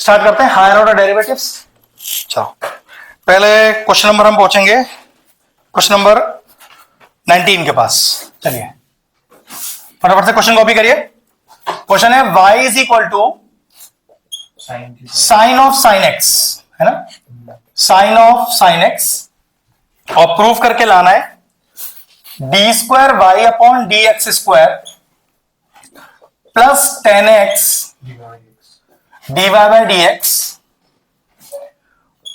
Start करते हैं higher order derivatives. चलो पहले क्वेश्चन नंबर हम पहुंचेंगे क्वेश्चन नंबर 19 के पास। चलिए फटाफट से क्वेश्चन कॉपी करिए। क्वेश्चन है y is equal to sine of sine x, है ना, साइन ऑफ साइन एक्स, और प्रूफ करके लाना है d square y upon d x square plus 10x dy by dx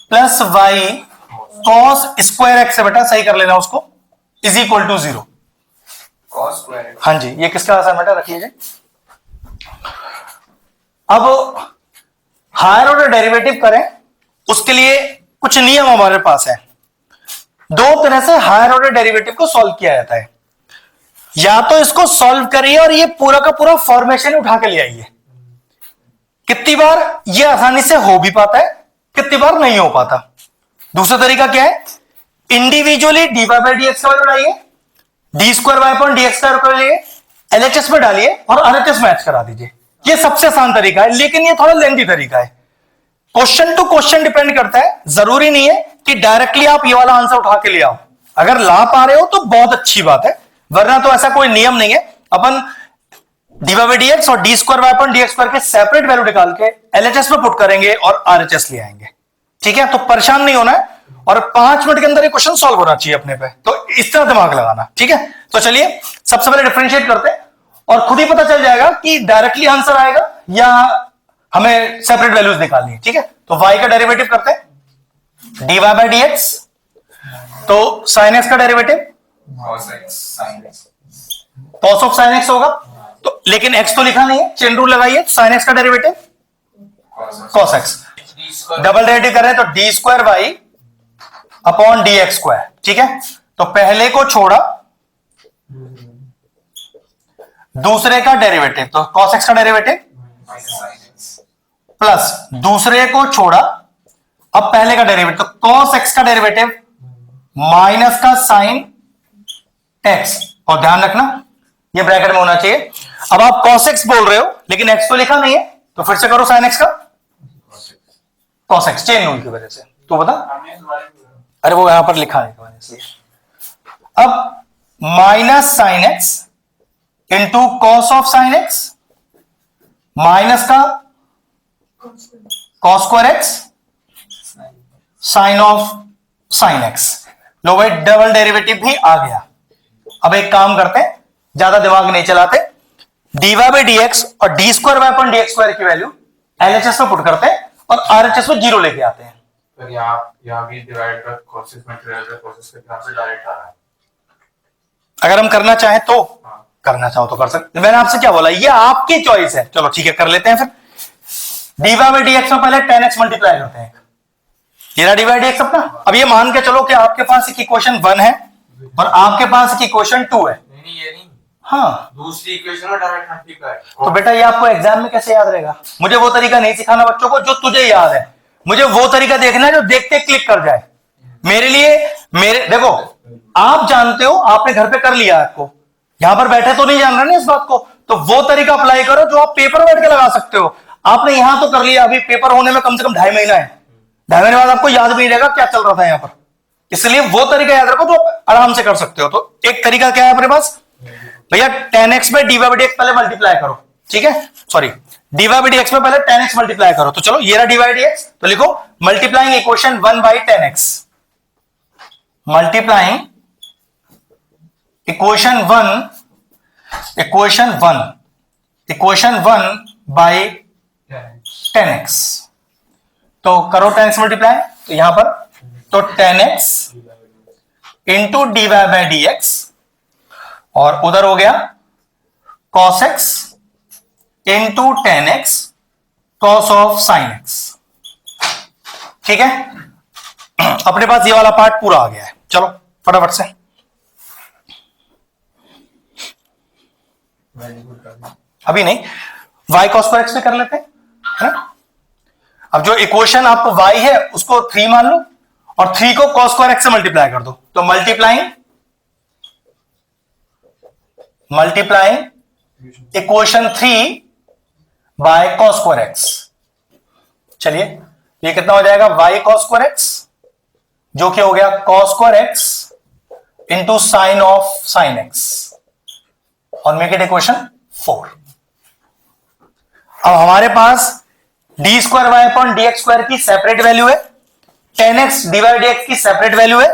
plus y cos square x है, बेटा सही कर लेना उसको, इज इक्वल टू 0। हाँ जी, ये किसका असाइनमेंट है, रखिए। अब हायर ऑर्डर डेरिवेटिव करें उसके लिए कुछ नियम हमारे पास है। दो तरह से हायर ऑर्डर डेरिवेटिव को सॉल्व किया जाता है। या तो इसको सॉल्व करिए और ये पूरा का पूरा फॉर्मेशन उठा के ले आइए। कितनी बार ये आसानी से हो भी पाता है, कितनी बार नहीं हो पाता। दूसरा तरीका क्या है, individually d Y by D x का वैल्यू डालिए, d square y upon d x का कर लिए, एलएचएस में डालिए और आरएचएस मैच करा दीजिए। ये सबसे आसान तरीका है, लेकिन ये थोड़ा लेंथी तरीका है। क्वेश्चन टू क्वेश्चन डिपेंड करता है। जरूरी नहीं है कि डायरेक्टली आप ये वाला आंसर उठा के ले आओ। अगर ला पा रहे हो तो बहुत अच्छी बात है, वरना तो ऐसा कोई नियम नहीं है। अपन d Y by D x और d square y upon d x square के सेपरेट वैल्यू निकाल के एलएचएस में पुट करेंगे और आरएचएस ले आएंगे। ठीक है, तो परेशान नहीं होना है और 5 मिनट के अंदर ये क्वेश्चन सॉल्व होना चाहिए अपने पे। तो इस तरह दिमाग लगाना। ठीक है, तो चलिए सबसे पहले डिफरेंशिएट करते हैं और खुद ही पता चल जाएगा कि डायरेक्टली आंसर आएगा या हमें सेपरेट वैल्यूज निकालनी है। ठीक है, तो y का डेरिवेटिव करते हैं dy बाय dx, तो sin x का derivative cos of sin x होगा। तो लेकिन x तो लिखा नहीं है, चेन रूल लगाइए, sin x का derivative cos x। Double derivative कर रहे हैं तो d square y upon d x square. ठीक है, तो पहले को छोड़ा दूसरे का डेरिवेटिव, तो cos x का डेरिवेटिव प्लस दूसरे को छोड़ा अब पहले का डेरिवेटिव, तो cos x का डेरिवेटिव माइनस का sin x, और ध्यान रखना ये ब्रैकेट में होना चाहिए। अब आप cos x बोल रहे हो लेकिन x तो लिखा नहीं है, तो फिर से करो sin x का cos x, चेन रूल की वजह से। तो बता, अरे वो यहां पर लिखा है इसलिए। अब minus sin x into cos of sin x minus का cos square x sin of sin x। लो भाई, डबल डेरिवेटिव भी आ गया। अब एक काम करते हैं, ज्यादा दिमाग नहीं चलाते, dy बाई dx और d square y upon d x square की वैल्यू एलएचएस में पुट करते हैं और आरएचएस में 0 लेके आते हैं। तो यहाँ भी डिवाइड कर कोसेक मटेरियल का कोसेक के हिसाब से डायरेक्ट आ रहा है। अगर हम करना चाहें तो करना चाहो तो कर सकते। मैंने आपसे क्या बोला, ये आपकी चॉइस है। चलो ठीक है, कर लेते हैं फिर। D Y by D x में पहले 10x मल्टीप्लाई करते हैं, ये डी वाई डी एक्स अपना। अब ये मान के चलो कि आपके पास एक इक्वेशन 1 है और आपके पास एक इक्वेशन 2 है। नहीं ये नहीं, हाँ, दूसरी इक्वेशन में डायरेक्ट मल्टीप्लाई। तो बेटा ये आपको एग्जाम में कैसे याद रहेगा? मुझे वो तरीका नहीं सिखाना बच्चों को जो तुझे याद है, मुझे वो तरीका देखना है जो देखते क्लिक कर जाए। मेरे लिए देखो, आप जानते हो, आपने घर पे कर लिया, आपको यहां पर बैठे तो नहीं जान रहे ना इस बात को, तो वो तरीका अप्लाई करो जो आप पेपर बैठ के लगा सकते हो। आपने यहां तो कर लिया, अभी पेपर होने में कम से कम 2.5 महीना है। 2.5 महीने बाद आपको याद भी नहीं रहेगा क्या चल रहा था यहां पर, इसलिए वो तरीका याद रखो जो आराम से कर सकते हो। तो एक तरीका क्या है अपने पास भैया, 10x में d Y by D x पहले मल्टीप्लाई करो। ठीक है, sorry, d Y by D x में पहले 10x मल्टीप्लाई करो। तो चलो ये रहा डी वाई डी एक्स, तो लिखो multiplying equation 1 by 10x, multiplying equation 1 by 10x। तो करो 10x मल्टीप्लाई, तो यहां पर तो 10x into d Y by D x, और उधर हो गया cos x into 10x cos of sin x। ठीक है, अपने पास ये वाला पार्ट पूरा आ गया है। चलो फटाफट से, अभी नहीं, y cos पर x पे कर लेते हैं, है ना। अब जो इक्वेशन आपको y है उसको 3 मान लो और 3 को cos स्क्वायर x से मल्टीप्लाई कर दो, तो multiplying equation 3 by cos square x। चलिए ये कितना हो जाएगा, y cos square x, जो कि हो गया cos square x into sine of sine x, और मेक इट इक्वेशन 4। अब हमारे पास d square y upon d x square की सेपरेट वैल्यू है, 10x डिवाइड एक्स की सेपरेट वैल्यू है,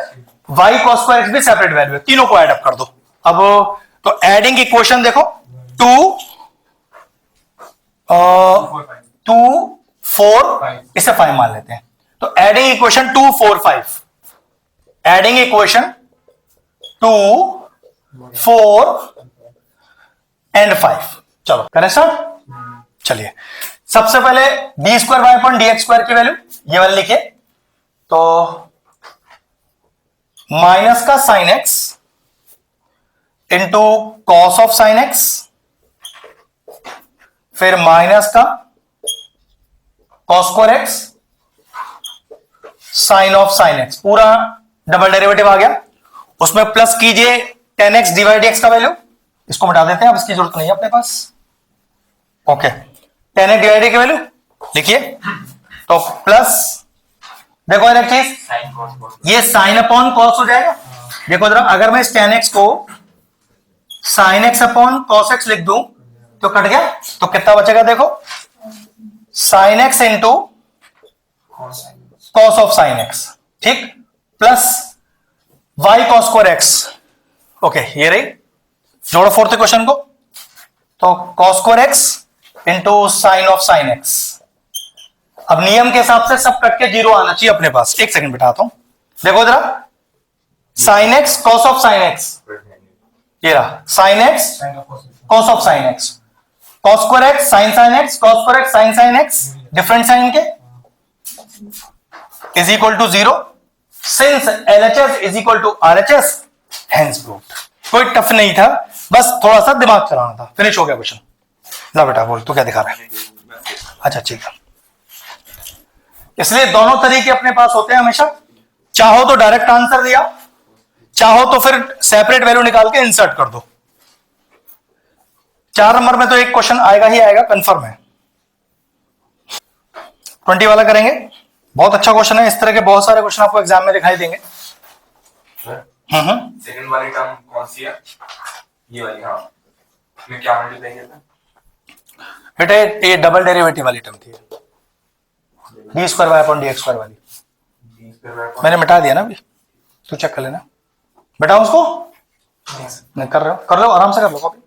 y cos स्क्वायर x भी सेपरेट वैल्यू है, तीनों को ऐड अप कर दो। अब तो एडिंग इक्वेशन देखो, 2 4, इसे 5 मान लेते हैं, तो adding equation 2 4 5, adding equation 2 4 and 5। चलो करें सर, चलिए सबसे पहले d square y upon d x square की वैल्यू ये वाली लिखिए, तो माइनस का sine x into cos of sine x, फिर माइनस का cos square x sine of sine x, पूरा डबल डेरिवेटिव आ गया, उसमें प्लस कीजिए 10x डिवाइड एक्स का वैल्यू, इसको मिटा देते हैं, अब इसकी जरूरत नहीं है अपने पास। ओके 10x डिवाइड की वैल्यू लिखिए, तो प्लस देखो एक चीज, ये साइन अपॉन कॉस हो जाएगा। देखो जरा, अगर मैं इस 10x को sine x upon cos x लिख दूं तो कट गया, तो कितना बचेगा देखो, sine x into cos of sine x, ठीक, plus y cos square x. Okay ये रही, जोड़ो फोर्थ क्वेश्चन को, तो cos square x into sine of sine x. अब नियम के हिसाब से सब कट के जीरो आना चाहिए अपने पास। एक सेकंड बिठाता हूं, देखो जरा, sine x cos of sine x, ये रहा sine x cos of sine x, cos square x sine x, cos square x sine x, different sine के is equal to 0, since LHS is equal to RHS, hence proved. कोई tough नहीं था, बस थोड़ा सा दिमाग चलाना था। फिनिश हो गया क्वेश्चन। ला बेटा बोल, तू क्या दिखा रहा है? अच्छा ठीक है, इसलिए दोनों तरीके अपने पास होते हैं हमेशा, चाहो तो डायरेक्ट आंसर दिया, चाहो तो फिर सेपरेट वैल्यू निकाल के इंसर्ट कर दो। 4 नंबर में तो एक क्वेश्चन आएगा ही आएगा, कंफर्म है। 20 वाला करेंगे, बहुत अच्छा क्वेश्चन है, इस तरह के बहुत सारे क्वेश्चन आपको एग्जाम में दिखाई देंगे। सेकंड वाली टर्म कौन सी है? ये वाली, हाँ, इसमें क्या मल्टीप्लाई किया था बेटे? ये डबल डेरिवेटिव वाली टर्म थी, d square y upon d x square वाली, मैंने मिटा दिया ना अभी, तू चेक कर लेना। बेटा उसको नहीं कर रहे हो, कर लो, आराम से कर लो कॉपी।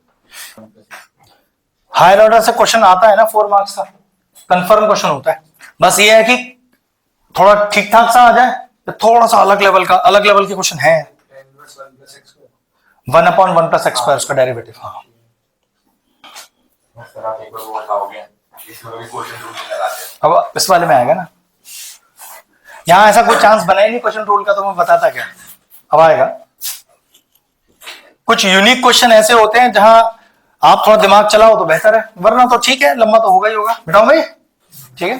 हायर ऑर्डर से क्वेश्चन आता है ना 4 मार्क्स का, कंफर्म क्वेश्चन होता है, बस ये है कि थोड़ा ठीक ठाक सा आ जाए, थोड़ा सा अलग लेवल के क्वेश्चन है। 1 अपॉन 1 प्लस एक्स स्क्वायर उसका डेरिवेटिव। हाँ अब इस वाले में आएगा ना, यहां ऐसा कोई चांस बना ही नहीं क्वेश्चन रूल का, तो मैं बताता क्या, अब आएगा। कुछ यूनिक क्वेश्चन ऐसे होते हैं जहां आप थोड़ा दिमाग चलाओ तो बेहतर है, वरना तो ठीक है, लंबा तो होगा ही होगा। बताओ भाई, ठीक है।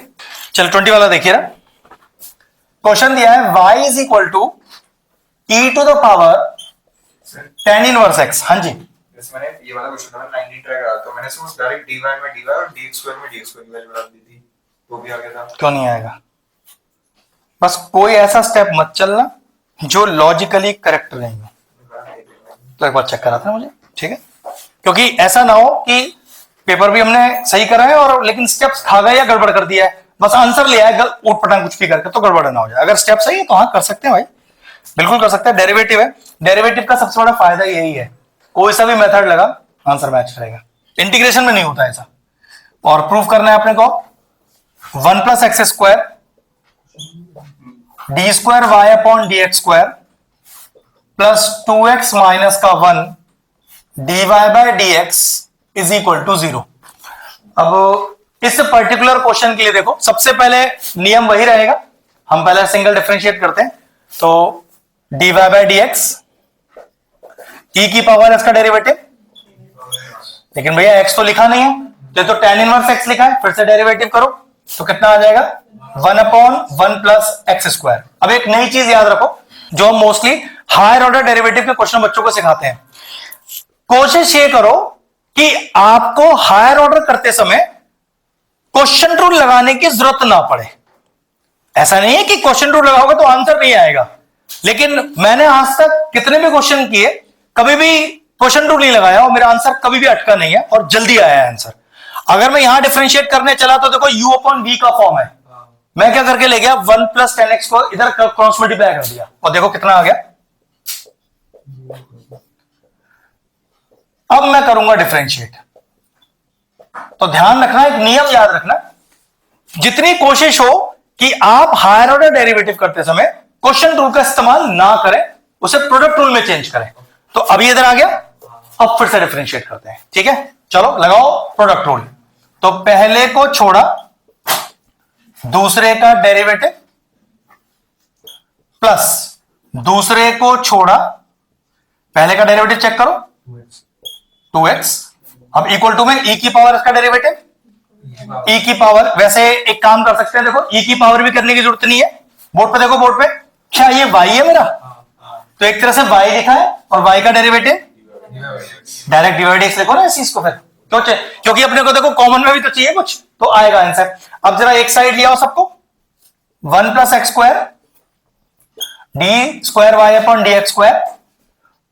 चलो 20 वाला देखिए ना, क्वेश्चन दिया है y is equal to e to the power tan inverse x। हाँ जी, मैंने ये वाला क्वेश्चन था, 19 ट्राई करा, तो मैंने सोचा डायरेक्ट dy में dy और dx स्क्वायर में dx स्क्वायर की वैल्यू डाल दी थी, तो भी आ गया था। क्यों नहीं आएगा? बस कोई ऐसा स्टेप मत चलना जो लॉजिकली करेक्ट नहीं हो, तो एक बार चेक करा था मुझे, ठीक है, क्योंकि ऐसा ना हो कि पेपर भी हमने सही करा है और लेकिन स्टेप्स खा गए या गड़बड़ कर दिया है, बस आंसर लिया है ऊट पटांग कुछ भी करके, तो गड़बड़ ना हो जाए। अगर स्टेप सही है तो हाँ कर सकते हैं भाई, बिल्कुल कर सकते हैं। डेरिवेटिव है, डेरिवेटिव का सबसे बड़ा फायदा यही है, कोई सा भी मेथड लगा आंसर मैच करेगा। इंटीग्रेशन में नहीं होता ऐसा। और प्रूफ करना है अपने को 1 plus x square d square y upon d x square plus 2x minus का 1 dy by dx is equal to 0। अब इस पर्टिकुलर क्वेश्चन के लिए देखो, सबसे पहले नियम वही रहेगा, हम पहले सिंगल डिफरेंशिएट करते हैं, तो dy बाय dx, e की पावर इसका डेरिवेटिव, लेकिन भैया x तो लिखा नहीं है, तो tan इनवर्स x लिखा है, फिर से डेरिवेटिव करो तो कितना आ जाएगा 1 अपॉन 1 प्लस एक्स स्क्वायर। अब एक नई चीज याद रखो जो हम मोस्टली हायर ऑर्डर डेरिवेटिव के क्वेश्चन बच्चों को सिखाते हैं, कोशिश ये करो कि आपको हायर ऑर्डर करते समय क्वेश्चन रूल लगाने की जरूरत ना पड़े। ऐसा नहीं है कि क्वेश्चन रूल लगाओगे तो आंसर नहीं आएगा, लेकिन मैंने आज तक कितने भी क्वेश्चन किए, कभी भी क्वेश्चन रूल नहीं लगाया और मेरा आंसर कभी भी अटका नहीं है और जल्दी आया है आंसर। अगर मैं यहां डिफरेंशिएट करने चला तो देखो u अपॉन v का फॉर्म है, मैं क्या करके ले गया 1 प्लस 10x को इधर क्रॉस मल्टीप्लाई कर दिया और देखो कितना आ गया। अब मैं करूंगा डिफरेंशिएट, तो ध्यान रखना, एक नियम याद रखना, जितनी कोशिश हो कि आप हायर ऑर्डर डेरिवेटिव करते समय क्वेश्चन रूल का इस्तेमाल ना करें, उसे प्रोडक्ट रूल में चेंज करें। तो अभी इधर आ गया, अब फिर से डिफरेंशिएट करते हैं, ठीक है। चलो लगाओ प्रोडक्ट रूल। तो पहले को छोड़ा दूसरे का डेरिवेटिव प्लस दूसरे को छोड़ा पहले का डेरिवेटिव चेक करो 2x, अब इक्वल टू में e की पावर इसका डेरिवेटिव e की पावर, वैसे एक काम कर सकते हैं, देखो e की पावर भी करने की जरूरत नहीं है, बोर्ड पे देखो, बोर्ड पे क्या ये y है मेरा, तो एक तरह से y लिखा है और y का डेरिवेटिव डायरेक्ट डिवाइड x लिखो ना इस चीज को, फिर क्योंकि अपने को देखो कॉमन में भी तो चाहिए कुछ, तो आएगा आंसर। अब जरा एक साइड लिया हो सबको, 1 plus x square d square y upon d x square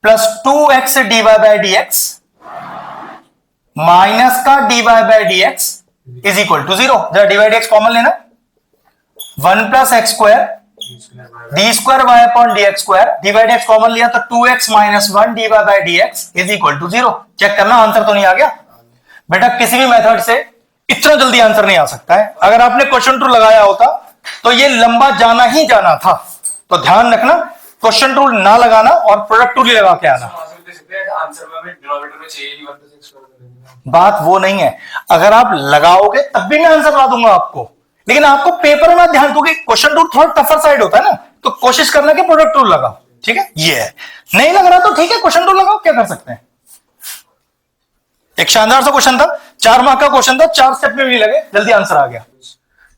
plus 2x d Y by D x minus का d Y by D x is equal to 0। जरा डिवाइड एक्स कॉमन लेना, 1 plus x square d square y upon d x square, divide x common लिया तो 2x minus 1 d Y by D x is equal to 0। Check करना answer तो नहीं आ गया बेटा, किसी भी मेथड से इतना जल्दी आंसर नहीं आ सकता है। अगर आपने क्वेश्चन रूल लगाया होता तो ये लंबा जाना ही जाना था, तो ध्यान रखना क्वेश्चन रूल ना लगाना और प्रोडक्ट रूल लगा के आना। बात वो नहीं है, अगर आप लगाओगे तब भी मैं आंसर ला दूंगा आपको, लेकिन आपको पेपर में ध्यान दो कि क्वेश्चन रूल थोड़ा टफर साइड होता है ना, तो कोशिश करना कि प्रोडक्ट रूल लगाओ, ठीक है। ये है, नहीं लग रहा तो ठीक है क्वेश्चन रूल लगाओ, क्या कर सकते हैं। एक शानदार सा क्वेश्चन था, 4 मार्क का क्वेश्चन था, 4 स्टेप में भी नहीं लगे, जल्दी आंसर आ गया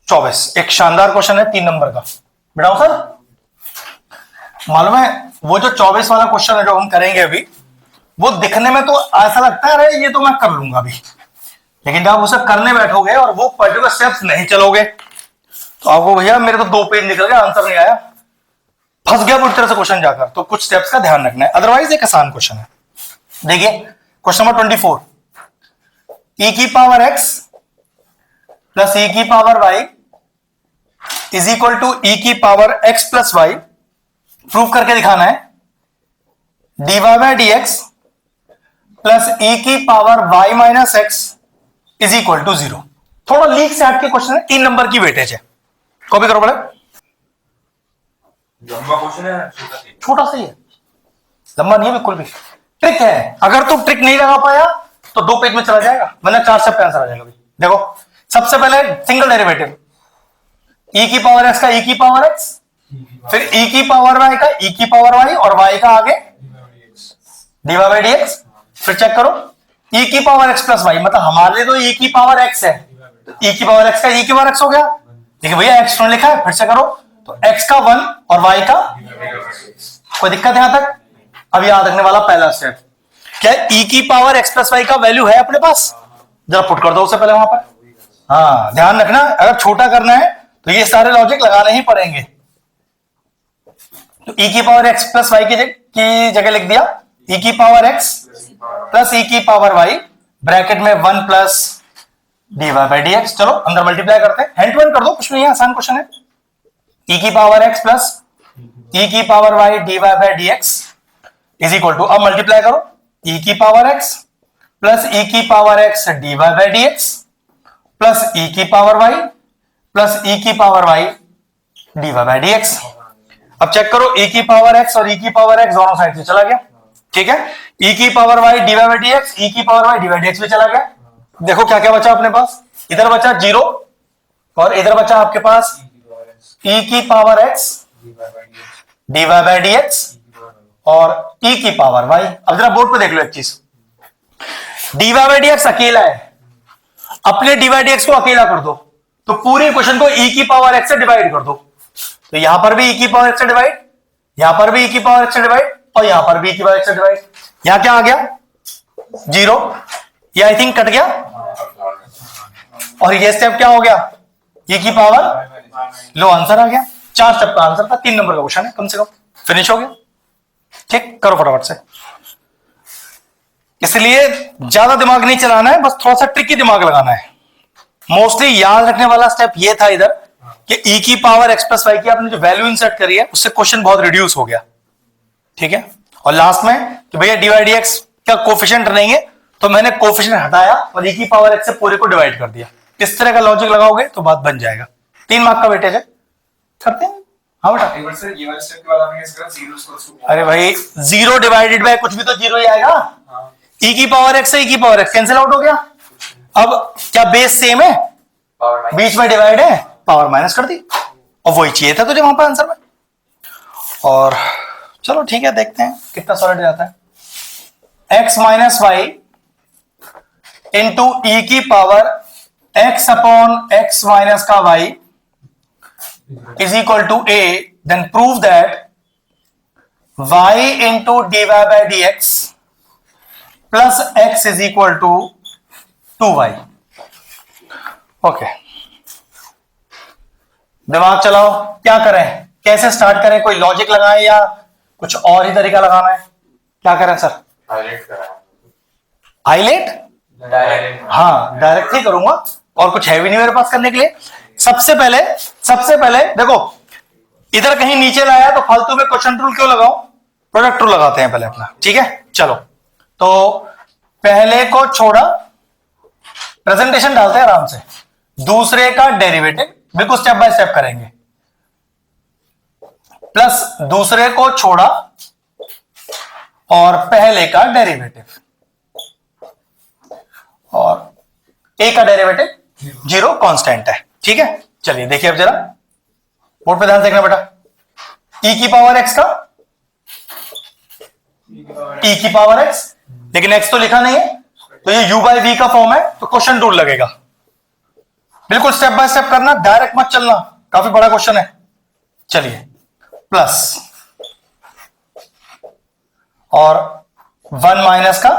24। एक शानदार क्वेश्चन है 3 नंबर का, बेटा सर मालूम है वो जो 24 वाला क्वेश्चन है जो हम करेंगे अभी, वो दिखने में तो ऐसा लगता है अरे ये तो मैं कर लूंगा अभी, लेकिन जब उसे करने बैठोगे और वो पर्टिकुलर स्टेप्स नहीं चलोगे तो आपको भैया मेरे तो 2 पेज निकल गए, आंसर नहीं आया, फंस गया पूरी तरह से क्वेश्चन जाकर। तो कुछ स्टेप्स का ध्यान रखना है, अदरवाइज एक आसान क्वेश्चन है। देखिए क्वेश्चन नंबर 24, e की पावर x प्लस e की power y is equal to e की power x plus y, prove करके दिखाना है dy by D x plus e की power y minus x is equal to 0। थोड़ा leak से हट के क्वेश्चन है, 3 नंबर की वेटेज है, कॉपी करो बड़े, लंबा क्वेश्चन है, छोटा सा ही है, लंबा नहीं है बिल्कुल भी। ट्रिक है, अगर तुम ट्रिक नहीं लगा पाया तो 2 पेज में चला जाएगा, वरना 4 स्टेप पे आंसर आ जाएगा। देखो सबसे पहले सिंगल डेरिवेटिव e की पावर x का e की पावर x, फिर e की पावर y का e की पावर y और y का आगे dy बाई डी एक्स, फिर चेक करो e की पावर x प्लस y, मतलब हमारे लिए तो e की पावर x है, तो e की पावर x का e की पावर x हो गया, देखिए भैया x ने लिखा है, फिर से करो तो x का 1 और y का, कोई दिक्कत है यहां तक। अब याद रखने वाला पहला स्टेप क्या है, e की पावर x प्लस वाई का वैल्यू है अपने पास, जरा पुट कर दो उससे पहले वहां पर। हाँ ध्यान रखना, अगर छोटा करना है तो ये सारे लॉजिक लगाने ही पड़ेंगे। तो e की पावर x प्लस वाई की जगह लिख दिया e की पावर x प्लस e की पावर y, ब्रैकेट में 1 plus d Y by D x. चलो अंदर मल्टीप्लाई करते हैं, हैंड टू हैंड कर दो, कुछ नहीं है, आसान क्वेश्चन है। e की पावर x प्लस e की power y d Y by D x is equal to, अब मल्टीप्लाई करो e की पावर x प्लस e की power x D Y by D x plus e की power y plus e की power y d Y by D x. अब check करो e की power x और e की पावर x दोनों side से चला गया, ठीक है। e की power y d Y by D x, e की power y d y d x भी चला गया। देखो क्या क्या बचा अपने पास, इधर बचा 0 और इधर बचा आपके पास e की power x D Y by D x और e की पावर y। अब जरा बोर्ड पे देख लो एक चीज, dy बाई डी एक्स अकेला है, अपने dy बाई डी एक्स को अकेला कर दो तो पूरे क्वेश्चन को e की पावर x से डिवाइड कर दो, तो यहां पर भी e की पावर x से डिवाइड, यहां पर भी e की पावर x से डिवाइड और यहां पर भी e की पावर x से डिवाइड। यहां क्या आ गया 0, ये आई थिंक कट गया, और ये स्टेप क्या हो गया e की पावर लो आंसर आ गया, 4 स्टेप का आंसर था, 3 नंबर का क्वेश्चन है, कम से कम फिनिश हो गया। ठीक, करो फटाफट से। इसलिए ज्यादा दिमाग नहीं चलाना है, बस थोड़ा सा ट्रिकी दिमाग लगाना है। मोस्टली याद रखने वाला स्टेप ये था इधर कि e की पावर x प्लस वाई की आपने जो वैल्यू इंसर्ट करी है उससे क्वेश्चन बहुत रिड्यूस हो गया। ठीक है, और लास्ट में कि भैया dy dx का कोफिशिएंट नहीं है, तो मैंने कोफिशिएंट हटाया और e की पावर x से पूरे को डिवाइड कर दिया। इस तरह का लॉजिक लगाओगे तो बात बन जाएगा। 3 मार्क का वेटेज है, करते हैं। हाँ बेटा, एक बार सर ये वाले स्टेप के बाद आपने कैसे करा, जीरो को अरे भाई 0 डिवाइडेड बाय कुछ भी तो 0 ही आएगा। हाँ e की पावर x से e की पावर x कैंसिल आउट हो गया। अब क्या बेस सेम है, पावर माइनस बीच में डिवाइड है, पावर माइनस कर दी, और वही चाहिए था तुझे वहां पर आंसर में। और चलो ठीक है, देखते हैं कितना सॉलिड जाता है। x minus y into e की power x upon x minus का y is equal to a, then prove that y into dy by dx plus x is equal to 2y। Okay, दिमाग चलाओ, क्या करें, कैसे start करें, कोई logic लगाएं या कुछ और ही तरीका लगाना है, क्या करें सर? हाईलाइट करा हाईलाइट? डायरेक्ट हाँ, डायरेक्ट ही करूंगा, और कुछ है भी नहीं मेरे पास करने के लिए। सबसे पहले देखो, इधर कहीं नीचे लाया तो फालतू में क्वेश्चन रूल क्यों लगाओ, प्रोडक्ट रूल लगाते हैं पहले अपना। ठीक है, चलो तो पहले को छोड़ा, प्रेजेंटेशन डालते हैं आराम से, दूसरे का डेरिवेटिव बिल्कुल स्टेप बाय स्टेप करेंगे, प्लस दूसरे को छोड़ा और पहले का डेरिवेटिव, और ए का डेरिवेटिव 0 कांस्टेंट है। ठीक है, चलिए देखिए अब जरा बोर्ड पे ध्यान से देखना बेटा। e की पावर x का e की पावर x, लेकिन x तो लिखा नहीं है, तो ये u बाई v का फॉर्म है, तो क्वेश्चन रूल लगेगा। बिल्कुल स्टेप बाय स्टेप करना, डायरेक्ट मत चलना, काफी बड़ा क्वेश्चन है। चलिए, प्लस और 1 माइनस का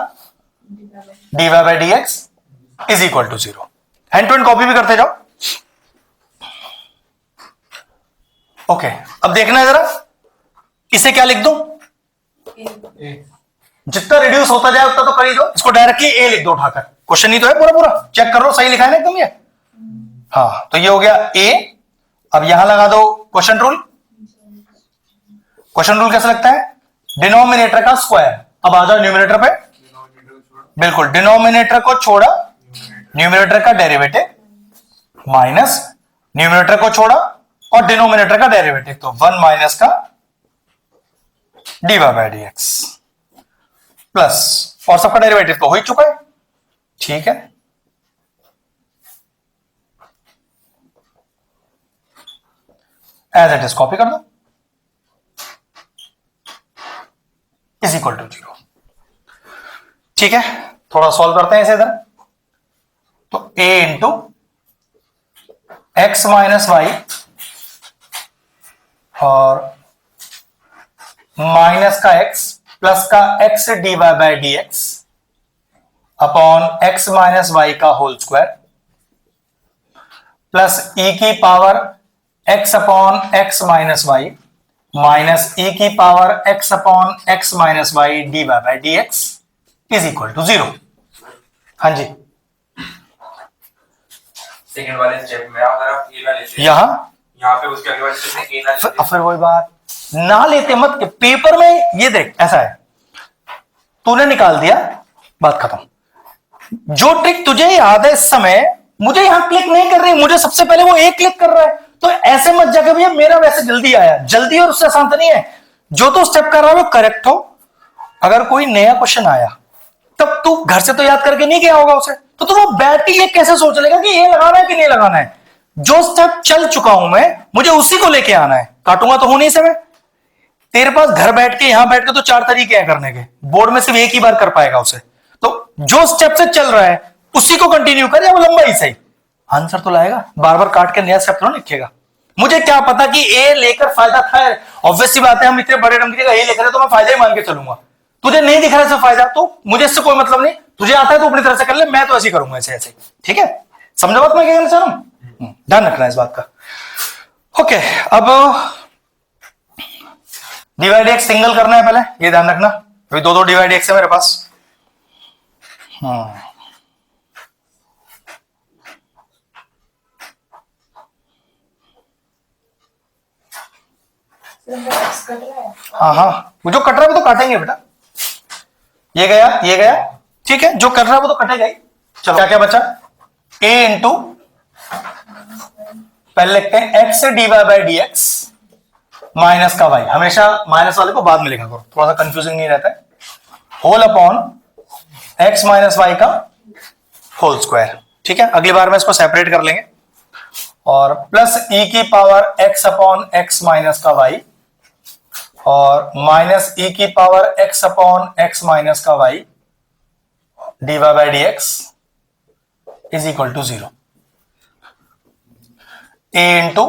dy by dx is equal to 0। Hand to hand copy भी करते जाओ। ओके, अब देखना है जरा, इसे क्या लिख दूं, जितना रिड्यूस होता जाए उतना तो कर ही दो, इसको डायरेक्टली ए लिख दो उठाकर, क्वेश्चन ही तो है पूरा पूरा, चेक कर लो सही लिखा है ना एकदम ये। हाँ, तो ये हो गया ए। अब यहां लगा दो क्वेश्चन रूल। क्वेश्चन रूल कैसे लगता है, डिनोमिनेटर का स्क्वायर। अब आ जाओ न्यूमिनेटर पे, बिल्कुल डिनोमिनेटर को छोड़ा, न्यूमिनेटर का डेरिवेटिव माइनस न्यूमिनेटर को छोड़ा और डिनोमिनेटर का डेरिवेटिव, तो 1 माइनस का D by D x plus, और सबका डेरिवेटिव तो हो ही चुका है। ठीक है, एज इट इज कॉपी कर दो, इज इक्वल टू 0। ठीक है, थोड़ा सॉल्व करते हैं इसे इधर। तो a into x minus y और माइनस का x प्लस का x D Y by D x upon x minus y का होल स्क्वायर प्लस e की power x upon x minus y minus e की power x upon x minus y d Y by D x is equal to 0। हाँ जी, second वाले step में अगर आप ए ना लेते यहां पे उसके अगले वाले स्टेप में ए ना लेते फिर वही बात, ना लेते मत के पेपर में। ये देख ऐसा है, तूने निकाल दिया, बात खत्म। जो ट्रिक तुझे याद है इस समय, मुझे यहां क्लिक नहीं कर रही, मुझे सबसे पहले वो एक क्लिक कर रहा है, तो ऐसे मत जाकर भैया मेरा वैसे जल्दी आया, जल्दी और उससे आसान तो नहीं है। जो तो स्टेप कर रहा है वो करेक्ट हो। अगर कोई नया क्वेश्चन आया तब तू घर से तो याद करके नहीं गया होगा उसे, तो तू वो बैठ के ये कैसे सोच लेगा कि ये लगाना है कि नहीं लगाना है। जो स्टेप चल चुका हूं मैं, मुझे उसी को लेके आना है, काटूंगा तो हूं नहीं से मैं। तेरे पास घर बैठ के, यहां बैठ के तो 4 तरीके हैं करने के, बोर्ड में सिर्फ एक ही बार कर पाएगा उसे। तो जो स्टेप से चल रहा है उसी को कंटिन्यू कर, या वो लंबा ही सही, आंसर तो लाएगा। बार बार काट के नया स्टेप तो लिखेगा। मुझे क्या पता कि ए लेकर फायदा था, ऑब्वियस सी बात है, हम इतने बड़े नंबर का ए लिख रहे तो मैं फायदा ही मान के चलूंगा। तुझे नहीं दिख रहा है फायदा, तो मुझे इससे कोई मतलब नहीं। तुझे आता है तो अपनी तरह से कर ले, मैं तो ऐसे ही करूंगा, ऐसे ऐसे। ठीक है, समझो बात मैं क्या कहना चाह रहा हूं, ध्यान रखना है इस बात का। ओके, अब डिवाइड एक्स सिंगल करना है पहले, ये ध्यान रखना, अभी दो डिवाइड एक्स है मेरे पास। हाँ हाँ, वो जो कट रहा है वो तो काटेंगे बेटा, ये गया ये गया, ठीक है, जो कर रहा है वो तो कटेगा ही। चलो क्या क्या बचा, a इंटू, पहले लिखते हैं x dy by D x minus का y, हमेशा माइनस वाले को बाद में लिखा करो, थोड़ा सा कंफ्यूजिंग नहीं रहता है, whole upon x minus y का होल स्क्वायर, ठीक है। अगली बार में इसको सेपरेट कर लेंगे, और प्लस e की power x upon x minus का y, और माइनस e की power x upon x minus का y dy by D x is equal to 0। a into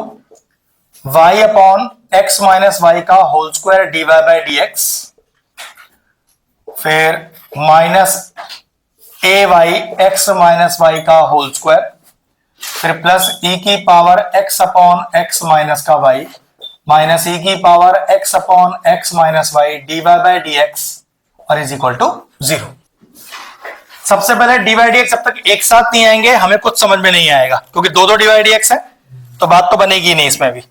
y upon x minus y का whole square d Y by D x, फिर minus a y x minus y का whole square, फिर plus e की power x upon x minus का y minus e की power x upon x minus y d Y by D x और is equal to 0। सबसे पहले D y d x जब तक एक साथ नहीं आएंगे हमें कुछ समझ में नहीं आएगा, क्योंकि दो दो डी वाई डी एक्स है तो बात तो बनेगी नहीं इसमें भी।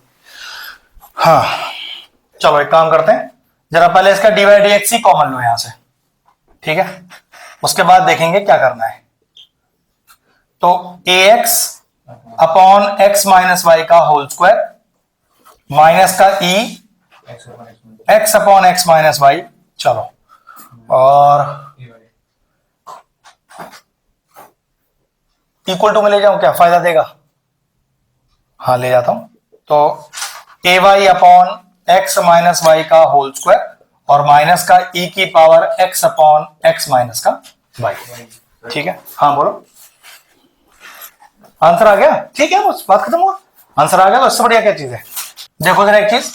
हाँ चलो एक काम करते हैं, जरा पहले इसका डी वाई डी एक्स ही कॉमन लो यहां से, ठीक है, उसके बाद देखेंगे क्या करना है। तो a x upon x minus y का होल स्क्वायर माइनस का e x upon x minus y, चलो, और इक्वल टू में ले जाऊं, क्या फायदा देगा, हाँ ले जाता हूं। तो a y upon x minus y का होल स्क्वायर और माइनस का ई की power x upon x minus का वाई, ठीक है। हाँ बोलो, आंसर आ गया, ठीक है, बस बात खत्म हुआ, आंसर आ गया तो इससे बढ़िया क्या चीज है। देखो जरा एक चीज,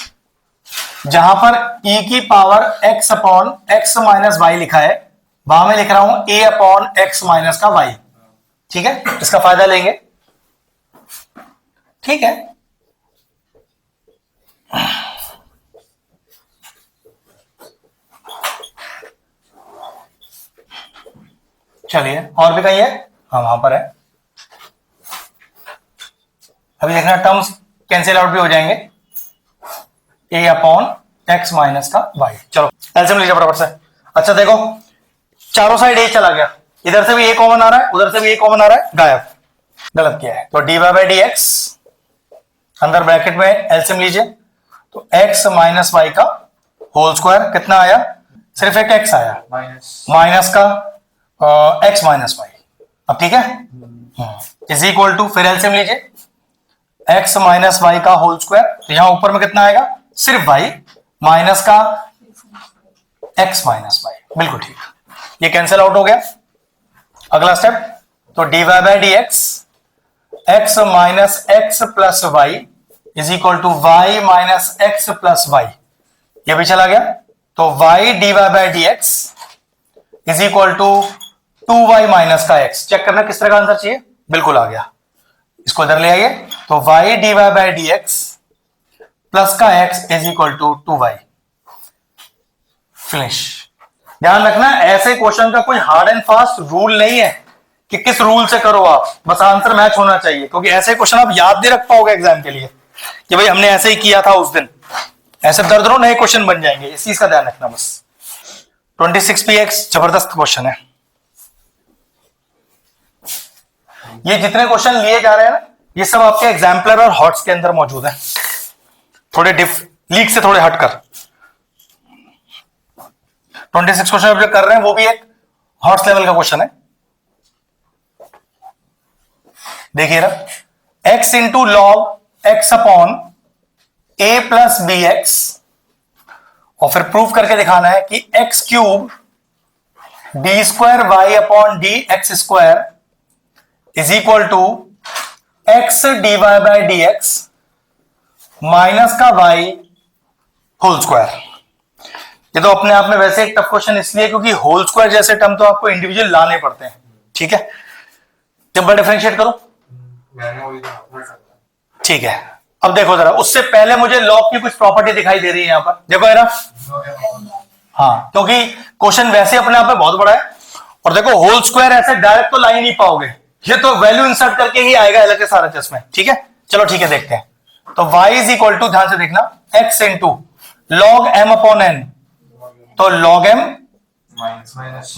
जहां पर e की power x upon x minus y लिखा है वहां मैं लिख रहा हूं a अपॉन एक्स माइनस का y, ठीक है, इसका फायदा लेंगे, ठीक है। चलिए और भी कहीं है, हाँ वहां पर है, अभी देखना टर्म्स कैंसिल आउट भी हो जाएंगे, a अपॉन एक्स माइनस का y, चलो एलसीएम लीजिए फटाफट से। अच्छा देखो चारों साइड a चला गया, इधर से भी a कॉमन आ रहा है, उधर से भी a कॉमन आ रहा है, गायब, गलत किया है। तो d Y by D x अंदर ब्रैकेट में एलसीएम लीजिए, तो x माइनस वाई का होल स्क्वायर कितना आया, सिर्फ एक x आया, माइनस का x माइनस वाई, अब ठीक है, इज इक्वल टू, फिर एलसीएम लीजिए, x माइनस वाई का होल स्क्वायर, तो यहां ऊपर में कितना आएगा, सिर्फ y माइनस का x माइनस वाई, बिल्कुल ठीक, ये कैंसिल आउट हो गया। अगला स्टेप, तो d Y by D x x minus x plus y is equal to y minus x plus y, ये भी चला गया, तो y d Y by D x is equal to 2y minus का x, चेक करना किस तरह का आंसर चाहिए, बिल्कुल आ गया, इसको इधर ले आइए, तो y d Y by D x plus का x is equal to 2y, finish. ध्यान रखना ऐसे क्वेश्चन का कोई हार्ड एंड फास्ट रूल नहीं है कि किस रूल से करो आप, बस आंसर मैच होना चाहिए, क्योंकि ऐसे क्वेश्चन आप याद नहीं रख पाओगे एग्जाम के लिए कि भाई हमने ऐसे ही किया था उस दिन, ऐसे दर्जनों नए क्वेश्चन बन जाएंगे, इस चीज का ध्यान रखना बस। 26px जबरदस्त क्वेश्चन है, ये जितने क्वेश्चन लिए जा रहे हैं ना ये सब आपके एग्जाम्पलर और हॉट्स के अंदर मौजूद है, थोड़े लीक से थोड़े हटकर। 26 क्वेश्चन जो कर रहे हैं वो भी एक हॉट्स लेवल का क्वेश्चन है, देखिए ना, x into log x upon a plus b x, और फिर प्रूव करके दिखाना है कि x cube d square y upon d x square is equal to x d Y by D x minus का वाई होल स्क्वायर। ये तो अपने आप में वैसे एक टफ क्वेश्चन इसलिए क्योंकि होल स्क्वायर जैसे टर्म तो आपको इंडिविजुअल लाने पड़ते हैं, ठीक है, सिंपल डिफरेंशिएट करो, ठीक है। अब देखो जरा, उससे पहले मुझे लॉग की कुछ प्रॉपर्टी दिखाई दे रही है यहां पर, देखो है ना। हाँ, क्योंकि क्वेश्चन वैसे अपने आप में बहुत बड़ा है, और देखो होल स्क्वायर ऐसे डायरेक्ट तो ला ही नहीं पाओगे, ये तो वैल्यू इंसर्ट करके ही आएगा एलएचएस आरएचएस में, ठीक है। चलो ठीक है, देखते हैं। तो y इज इक्वल टू, ध्यान से देखना, x into log m upon n, तो लॉग m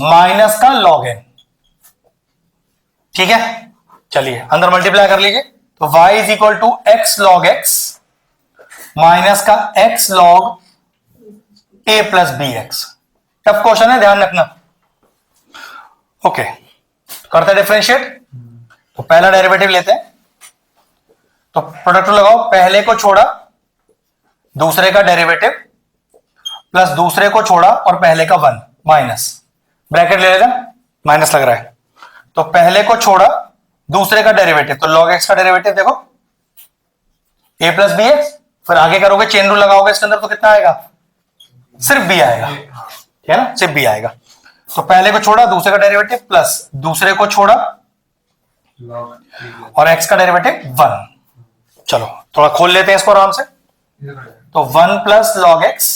माइनस का लॉग n, ठीक है। चलिए अंदर मल्टीप्लाई कर लीजिए, तो y is equal to x log x minus का x log a plus b x. Tough question है, ध्यान रखना। ओके, करते डिफरेंशिएट। तो पहला डेरिवेटिव लेते हैं, तो प्रोडक्ट लगाओ, पहले को छोड़ा दूसरे का डेरिवेटिव प्लस दूसरे को छोड़ा और पहले का 1 माइनस, ब्रैकेट ले लेना, माइनस लग रहा है। तो पहले को छोड़ा दूसरे का डेरिवेटिव, तो log x का डेरिवेटिव देखो a प्लस बी एक्स, फिर आगे करोगे चेन रूल लगाओगे इसके अंदर, तो कितना आएगा, सिर्फ b आएगा, ठीक है ना, सिर्फ b आएगा। तो पहले को छोड़ा दूसरे का डेरिवेटिव प्लस दूसरे को छोड़ा और x का डेरिवेटिव 1। चलो थोड़ा खोल लेते हैं इसको आराम से। तो 1 प्लस लॉग x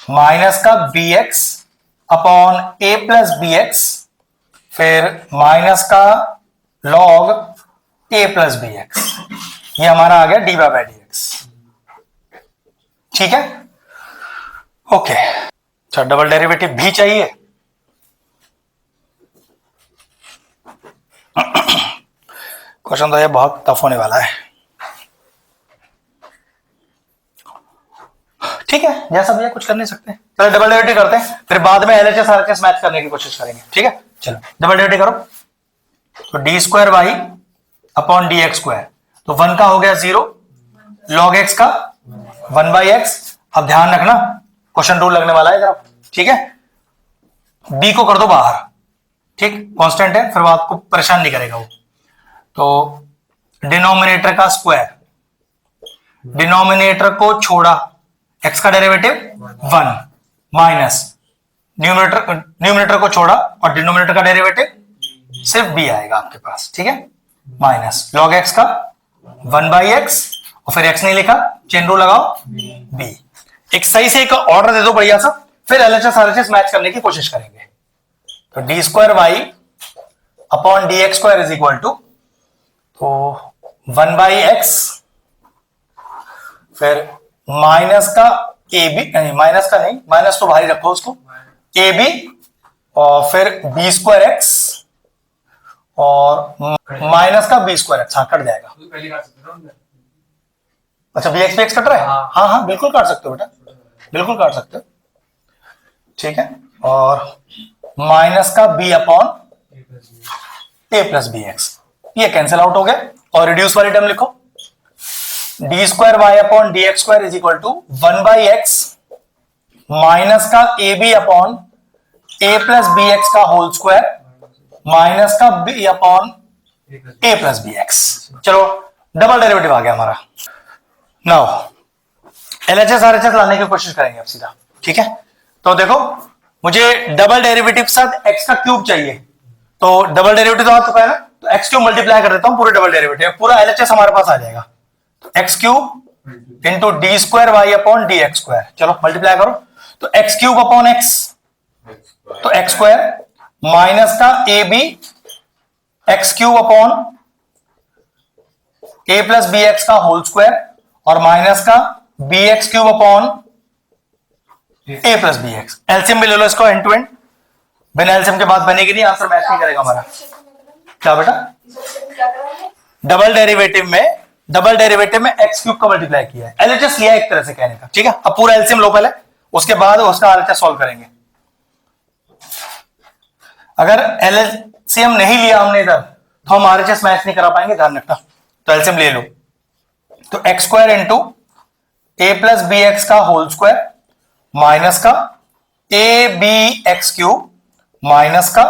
माइनस का b x upon a plus b x, फिर माइनस का log a plus b x, ये हमारा आ गया डी बाई डी एक्स, ठीक है। ओके, अच्छा डबल डेरिवेटिव भी चाहिए। क्वेश्चन तो ये बहुत टफ होने वाला है, ठीक है, जैसा भी है कुछ कर नहीं सकते। चलो डबल डेरिवेटिव करते हैं, फिर बाद में एलएचएस आरएचएस मैच करने की कोशिश करेंगे, ठीक है। चलो डबल डेरिवेटिव करो, तो d square y upon d x square, तो 1 का हो गया 0, लॉग एक्स का 1 बाई एक्स। अब ध्यान रखना, क्वेश्चन रूल लगने वाला है जरा, ठीक है। बी को कर दो बाहर, ठीक, कांस्टेंट है, फिर वो आपको परेशान नहीं करेगा वो। तो डिनोमिनेटर का स्क्वायर, डिनोमिनेटर को छोड़ा, x का डेरिवेटिव 1 माइनस न्यूमिनेटर को छोड़ा और डिनोमिनेटर का डेरिवेटिव सिर्फ b आएगा आपके पास, ठीक है, माइनस लॉग x का 1 बाई एक्स, और फिर x नहीं लिखा, चेन रूल लगाओ b। एक सही से एक ऑर्डर दे दो बढ़िया सा, फिर एलएचएस आरएचएस मैच करने की कोशिश करेंगे। तो d square y upon d x square is equal to, तो 1 बाई एक्स, फिर माइनस का ए बी, नहीं माइनस का नहीं, माइनस तो भारी रखो उसको, ए बी, और फिर बी स्क्वायर एक्स और माइनस का बी स्क्वायर एक्स, हाँ कट जाएगा। अच्छा बी एक्स कट रहा है, हाँ हाँ बिल्कुल काट सकते हो बेटा, बिल्कुल काट सकते हो, ठीक है। और माइनस का b upon a plus b x, ये कैंसिल आउट हो गया, और रिड्यूस वाली टर्म लिखो, d square y upon d x square is equal to 1 by x minus का a b upon a plus b x का whole square minus का b upon a plus b x. चलो double derivative आ गया हमारा। Now LHS RHS लाने की कोशिश करेंगे अब सीधा, ठीक है। तो देखो मुझे डबल डेरिवेटिव के साथ एक्स का क्यूब चाहिए, तो डबल डेरिवेटिव तो आ चुका है ना, तो एक्स क्यूब मल्टीप्लाई कर देता हूं पूरे डबल डेरिवेटिव, पूरा एलएचएस हमारे पास आ जाएगा। तो x cube into d square y upon d x square, चलो मल्टीप्लाई करो, तो एक्स क्यूब अपॉन एक्स, तो एक्स स्क्वायर माइनस का a b x cube upon a plus b x का होल स्क्वायर और माइनस का b x cube upon a plus b x. LCM भी ले लो इसको एंड टू एंड, बिना एलसीएम के बाद बनेगी नहीं, आंसर मैच नहीं करेगा हमारा। क्या बेटा, डबल डेरिवेटिव में एक्स क्यूब का मल्टीप्लाई किया है, एलएचएस लिया एक तरह से कहने का, ठीक है। अब पूरा एलसीएम लो पहले, उसके बाद उसका आरएचएस सॉल्व करेंगे। अगर एलसीएम नहीं लिया हमने इधर, तो हम आरएचएस मैच नहीं करा पाएंगे, ध्यान रखना। तो एलसीएम ले लो, तो x square into a plus b x का होल स्क्वायर माइनस का a b x cube minus का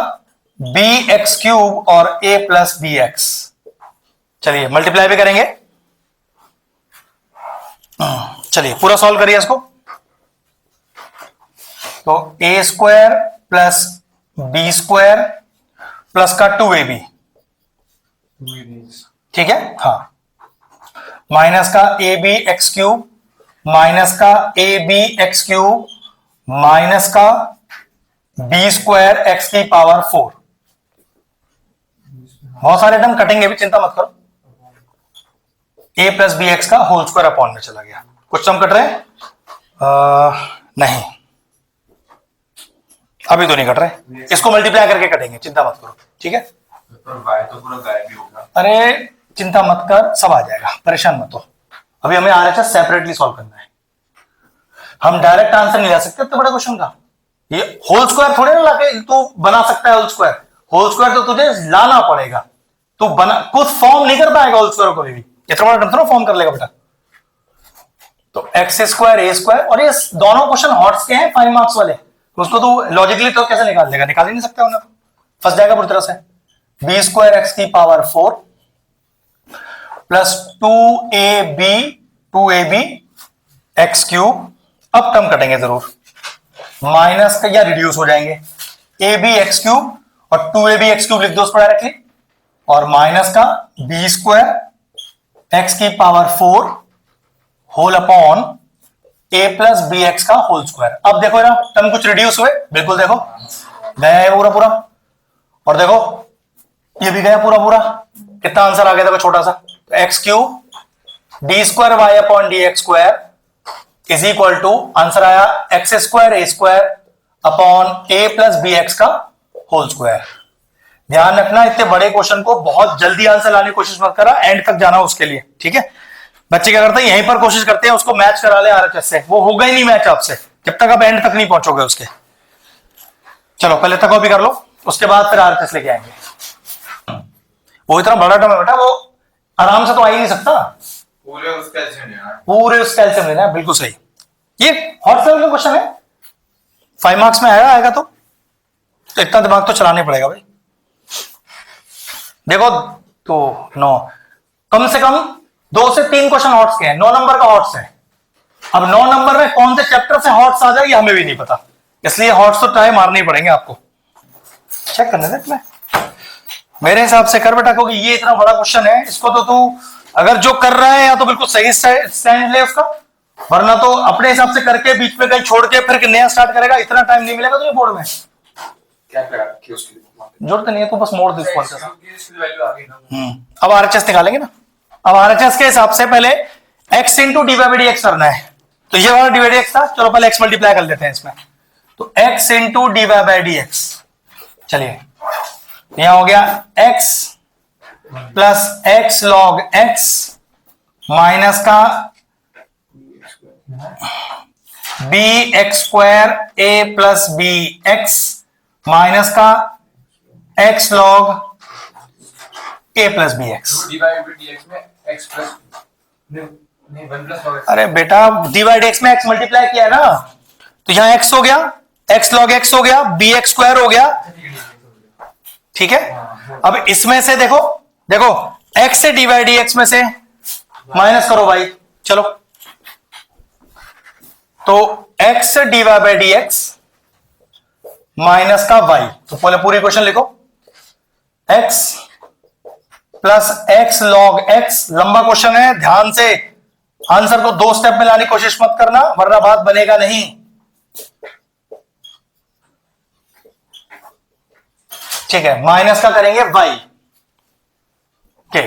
बी एक्स क्यूब और ए प्लस बी एक्स। चलिए मल्टीप्लाई भी करेंगे, चलिए पूरा सॉल्व करिए इसको। तो a square plus b square plus का 2ab, ठीक है, हाँ। माइनस का a b x cube, minus का a b x cube, minus का बी स्क्वायर एक्स की पावर 4। बहुत सारे टर्म कटेंगे भी, चिंता मत करो। ए प्लस बी एक्स का होल स्क्वायर अपॉन में चला गया। कुछ टर्म कट रहे हैं? नहीं, अभी तो नहीं कट रहे, इसको मल्टीप्लाई करके कटेंगे, चिंता मत करो, ठीक है। y तो पूरा गायब ही होगा। अरे चिंता मत कर, सब आ जाएगा, परेशान मत हो। अभी हमें आरएचएस सेपरेटली सॉल्व करना है, हम डायरेक्ट आंसर नहीं ला सकते इतने बड़े क्वेश्चन का। ये होल स्क्वायर थोड़े ना लाके तू बना सकता है। होल स्क्वायर तो तुझे लाना पड़ेगा, तू बना खुद फॉर्म नहीं कर पाएगा होल स्क्वायर को भी। इतना बड़ा टर्म फॉर्म कर लेगा बेटा। तो एक्स स्क्वायर ए स्क्वायर, और ये दोनों क्वेश्चन हॉट्स के हैं 5 मार्क्स वाले, तो उसको तू लॉजिकली तो कैसे निकाल देगा? निकाल ही नहीं सकता उन्हें, फंस जाएगा पूरी तरह से। बी स्क्वायर एक्स की power 4 plus 2ab x cube. अब टर्म कटेंगे जरूर, माइनस का या रिड्यूस हो जाएंगे, ए बी एक्स क्यूब और 2ab एक्स क्यूब लिख दो उसको डायरेक्टली, और माइनस का बी स्क्वायर एक्स की power 4 whole upon a plus b x का होल स्क्वायर। अब देखो ना टर्म कुछ रिड्यूस हुए, बिल्कुल देखो गया है पूरा पूरा, और देखो ये भी गया पूरा पूरा। कितना आंसर आ गया देखो छोटा सा, x cube d square y upon d x square is equal to, answer आया x square a square upon a plus b x का होल स्क्वायर। ध्यान रखना इतने बड़े क्वेश्चन को बहुत जल्दी आंसर लाने की कोशिश मत करा, एंड तक जाना उसके लिए, ठीक है। बच्चे क्या करते हैं, यहीं पर कोशिश करते हैं उसको मैच करा ले आरएचएस से, वो होगा ही नहीं मैच आपसे जब तक आप एंड तक नहीं पहुंचोगे उसके। चलो पहले तक कॉपी कर लो, उसके बाद फिर आरएचएस लेके आएंगे। वो इतना बड़ा टर्म है बेटा, वो आराम से तो आ ही नहीं सकता, पूरे उस कैल्शियम लेना है। पूरे उस कैल्शियम लेना है, बिल्कुल सही। ये हॉट सेल का क्वेश्चन है, 5 मार्क्स में आएगा तो इतना दिमाग तो चलाना पड़ेगा भाई। देखो तो 9, कम से कम 2 से 3 क्वेश्चन हॉट्स के हैं, 9 नंबर का हॉट्स है। अब 9 नंबर में कौन से चैप्टर से हॉट्स आ जाएगी हमें भी नहीं पता, इसलिए हॉट्स तो ट्राई मारने ही पड़ेंगे आपको। चेक करने दे तुम्हें, मेरे हिसाब से कर बेटा, क्योंकि ये इतना बड़ा क्वेश्चन है, इसको तो तू अगर जो कर रहा है या तो बिल्कुल सही स्टैंड ले उसका, वरना तो अपने हिसाब से करके बीच में कहीं छोड़ के फिर नया स्टार्ट करेगा, इतना टाइम नहीं मिलेगा तुझे बोर्ड में। क्या करा कि उसके लिए जरूरत नहीं है, तू बस मोड़ दे इसको। इसकी वैल्यू आ गई ना। अब आरएचएस निकालेंगे ना। अब आरएचएस के हिसाब से पहले x into d by D x करना है, तो ये वाला डी एक्स था, चलो पहले x मल्टीप्लाई कर लेते हैं इसमें। तो x into d by D x, चलिए यहां हो गया x plus x log x minus का b x square a plus b x minus का x log a plus b x. dx में x प्लस नहीं 1 प्लस log x। अरे बेटा डिवाइड x में x मल्टीप्लाई किया है ना, तो यहां x हो गया, x लॉग x हो गया, बी एक्स स्क्वायर हो गया, ठीक है। अब इसमें से देखो देखो x से डिवाइड dx में से माइनस करो भाई, चलो तो x से डिवाइड बाई dx माइनस का y, तो पहले पूरी क्वेश्चन लिखो, x plus x log x, लंबा क्वेश्चन है, ध्यान से आंसर को 2 स्टेप में लाने की कोशिश मत करना वरना बात बनेगा नहीं। ठीक है, माइनस का करेंगे y के,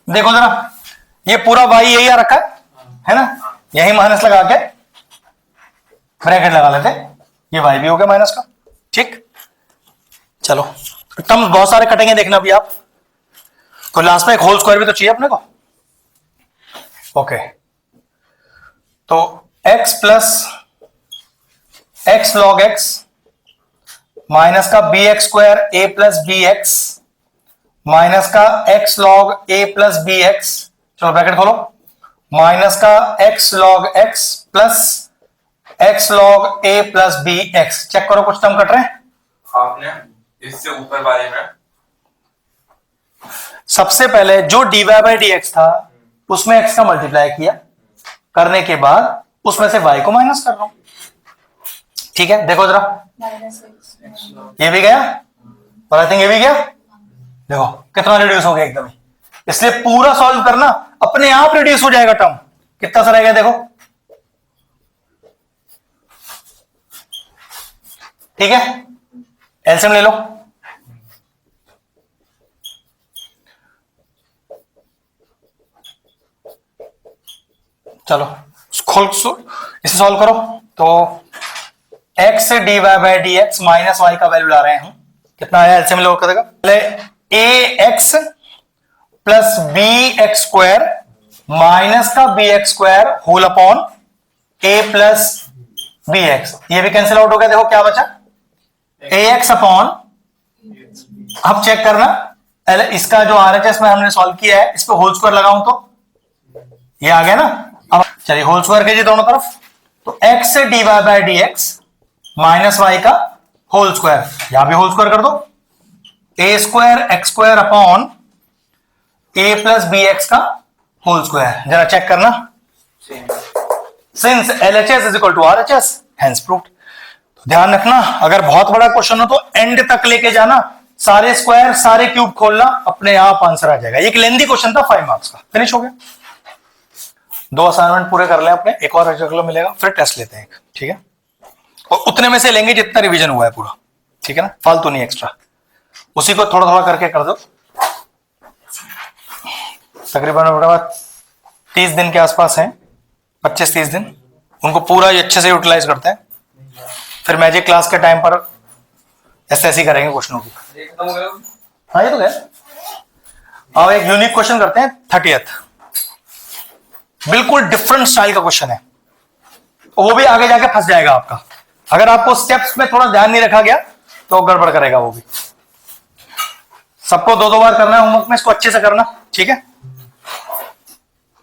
देखो जरा ये पूरा y यही आ रखा है ना, यही माइनस लगा के ब्रैकेट लगा लेते, ये y भी हो गया माइनस का, ठीक। चलो टर्म्स बहुत सारे कटेंगे, देखना भी आप, तो लास्ट में एक होल स्क्वायर भी तो चाहिए अपने को। ओके, तो x plus x log x minus का b x square a plus b x minus का x log a plus b x, चलो ब्रैकेट खोलो, माइनस का x log x plus x log a plus b x. Check करो कुछ term cut रहे हैं। आपने इससे ऊपर वाले में सबसे पहले जो dy बाई डी एक्स था उसमें x का मल्टीप्लाई किया, करने के बाद उसमें से y को माइनस कर रहा हूं, ठीक है। देखो जरा ये भी गया और आई थिंक ये भी गया, देखो कितना रिड्यूस हो गया एकदम ही। इसलिए पूरा सॉल्व करना, अपने आप रिड्यूस हो जाएगा टर्म। कितना सा रहेगा देखो, ठीक है, एलसीएम ले लो। चलो खोल, इसे सॉल्व करो। तो x से dy by D x minus y का वैल्यू ला रहे हैं हम, कितना आया एलसीएम लोग करेगा, पहले a x plus b x square minus का b x square whole upon a plus b x, ये भी कैंसिल आउट हो गया। देखो क्या बचा, ए एक्स अपॉन, अब चेक करना इसका जो आरएचएस में हमने सॉल्व किया है, इस पे होल स्क्वायर लगाऊं तो ये आ गया ना। अब चलिए होल स्क्वायर कीजिए दोनों तरफ, तो x से dy by D x minus y का होल स्क्वायर, यहां भी होल स्क्वायर कर दो, a square x square upon a plus b x का होल स्क्वायर। जरा चेक करना, since LHS is equal to RHS hence proved. तो ध्यान रखना, अगर बहुत बड़ा क्वेश्चन हो तो एंड तक लेके जाना, सारे स्क्वायर सारे क्यूब खोलना, अपने आप आंसर आ जाएगा। एक लेंथी क्वेश्चन था 5 मार्क्स का, फिनिश हो गया। 2 असाइनमेंट पूरे कर लें अपने, एक और रेगुलर मिलेगा, फिर टेस्ट लेते हैं, ठीक है। और उतने में से लेंगे जितना रिवीजन हुआ है पूरा, ठीक है ना, फालतू नहीं एक्स्ट्रा, उसी को थोड़ा थोड़ा करके कर दो। तकरीबन 30 दिन के आसपास हैं, 25-30 दिन, उनको पूरा अच्छे से यूटिलाइज करते हैं, फिर मैजिक क्लास के टाइम पर ऐसे ऐसे करेंगे क्वेश्चनों की। हाँ ये तो है। अब एक यूनिक क्वेश्चन करते हैं 30th, बिल्कुल डिफरेंट स्टाइल का क्वेश्चन है, वो भी आगे जाके फंस जाएगा आपका। अगर आपको स्टेप्स में थोड़ा ध्यान नहीं रखा गया तो गड़बड़ करेगा वो भी। सबको 2-2 बार करना है होमवर्क में, इसको अच्छे से करना, ठीक है।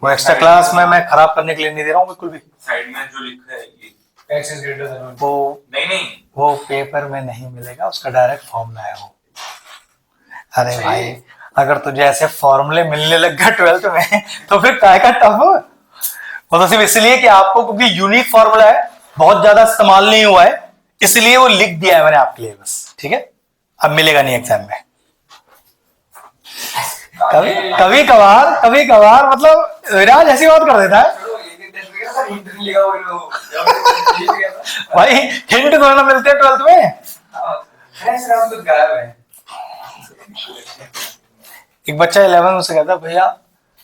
वो एक्स्ट्रा क्लास में मैं खराब करने के लिए नहीं दे रहा हूं बिल्कुल भी। साइड में जो लिखा है ये x is greater than वो नहीं वो पेपर में नहीं मिलेगा, उसका डायरेक्ट फॉर्मूला है वो। अरे भाई अगर तुझे ऐसे फॉर्मूले मिलने लग गए 12th में तो फिर काय का टफ। वो तो सिर्फ इसलिए कि आपको, क्योंकि यूनिक फॉर्मूला है, बहुत ज्यादा इस्तेमाल नहीं हुआ है, इसलिए वो लिख दिया है मैंने आपके लिए बस, ठीक है। अब मिलेगा नहीं एग्जाम में। कभी कभार मतलब विराज ऐसी बात कर देता है भाई, हिंट थोड़ा मिलते हैं 12th में। एक बच्चा 11 में से कहता भैया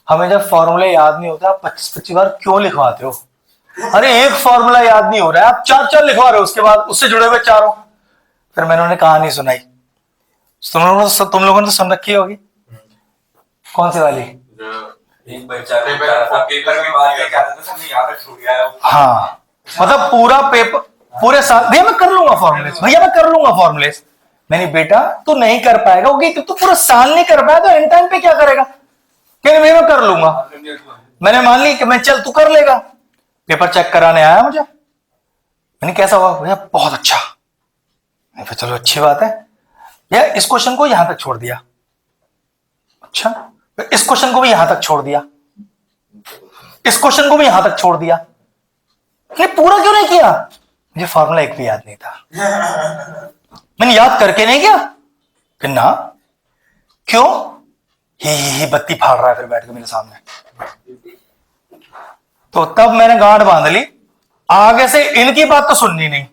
हमें जब फॉर्मूले याद नहीं होता 25-25 बार क्यों लिखवाते हो। अरे एक फॉर्मूला याद नहीं हो रहा है, आप 4-4 लिखवा रहे हो, उसके बाद उससे जुड़े हुए चारों। फिर मैंने उन्हें कहानी सुनाई, तुम लोगों ने तो सुन रखी होगी। कौन सी वाली? एक बच्चा पेपर में बात क्या था, सबने याद रख गया। हाँ मतलब पूरा पेपर, पूरे साल भैया मैं कर लूंगा फॉर्मूले, भैया मैं कर लूंगा फॉर्मूले। मैंने बेटा तू नहीं कर पाएगा, क्योंकि तू पूरा साल नहीं कर पाया तो एंड टाइम पे क्या करेगा। कहने मैं कर लूंगा, मैंने मान ली कि मैं चल तू कर लेगा। पेपर चेक कराने आया मुझे, मैंने कैसा हुआ भैया, बहुत अच्छा। मैं चलो अच्छी बात है भैया, इस क्वेश्चन को यहां तक छोड़ दिया, अच्छा इस क्वेश्चन को भी यहां तक छोड़ दिया, इस क्वेश्चन को भी यहां तक छोड़ दिया। ये पूरा क्यों नहीं किया? मुझे फॉर्मूला एक भी याद नहीं था। मैंने याद करके नहीं किया कि ना, क्यों? ही बत्ती फाड़ रहा है फिर बैठ के मेरे सामने। तो तब मैंने गांठ बांध ली, आगे से इनकी बात तो सुननी नहीं,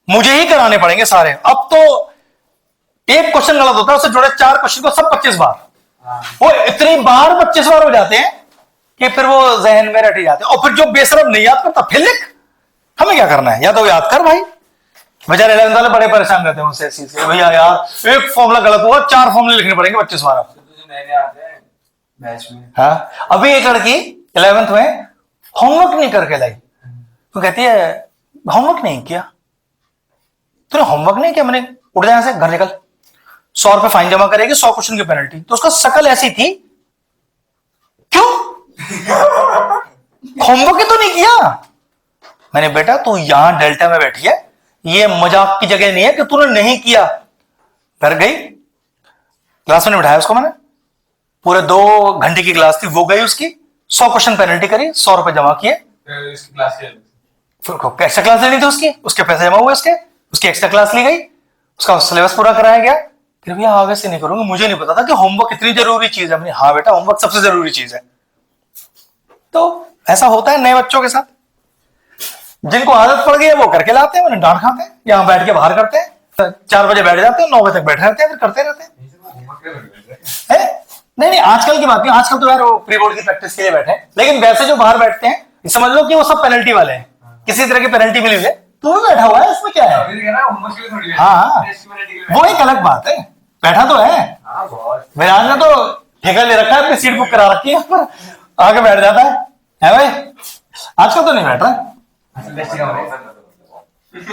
मुझे ही कराने पड़ेंगे सारे। अब तो एक क्वेश्चन गलत होता है, उससे जुड़े 4 क्वेश्चन को सब 25 बार, वो इतनी बार 25 बार हो जाते हैं कि फिर वो जहन में रट ही जाते हैं। और फिर जो बेशरम नहीं याद करता फिर लिख, हमें क्या करना है, या तो याद कर भाई। बेचारे 11th वाले बड़े परेशान रहते हैं उनसे इस चीज से, भैया यार एक फॉर्मूला गलत हुआ 4 फॉर्मूले लिखने पड़ेंगे 25 बार आपको। बैच में हाँ, अभी एक लड़की 11th में होमवर्क नहीं करके लाई, तो कहती है होमवर्क नहीं किया। तूने होमवर्क नहीं किया? मैंने उठ जाए से घर निकल, 100 रुपए फाइन जमा करेगी, 100 क्वेश्चन की पेनल्टी। तो उसका शकल ऐसी थी, क्यों होमवर्क तो नहीं किया? मैंने बेटा तू यहां डेल्टा में बैठी है, ये मजाक की जगह नहीं है कि तूने नहीं किया। घर गई, क्लास में बिठाया उसको मैंने, पूरे 2 घंटे की क्लास थी, वो गई उसकी 100 क्वेश्चन पेनल्टी करी, 100 रुपए जमा किए। फिर एक्स्ट्रा क्लास लेनी थी उसकी, उसके पैसे जमा हुए, उसकी एक्स्ट्रा क्लास ली गई, उसका सिलेबस पूरा कराया गया, फिर भैया आगे से नहीं करूंगा, मुझे नहीं पता था कि होमवर्क इतनी जरूरी चीज है। अपनी हाँ बेटा, होमवर्क सबसे जरूरी चीज है। तो ऐसा होता है नए बच्चों के साथ, जिनको आदत पड़ गई है वो करके लाते हैं, उन्हें डांट खाते हैं, यहाँ बैठ के बाहर करते हैं, 4 बजे बैठ जाते हैं, 9 बजे तक बैठे रहते हैं, फिर करते रहते हैं। नहीं नहीं, आजकल की बात नहीं, आजकल तो यार वो प्री बोर्ड की प्रैक्टिस के लिए बैठे हैं, लेकिन वैसे जो बाहर बैठते हैं समझ लो कि वो सब पेनल्टी वाले हैं, किसी तरह की पेनल्टी मिली हुई है, तू भी बैठा हुआ है, इसमें क्या है? हाँ, वो एक अलग बात है, बैठा तो है। विराज ने तो ठेका ले रखा है, अपनी सीट बुक करा रखी है, पर आके बैठ जाता है भाई? आजकल तो नहीं बैठ रहा।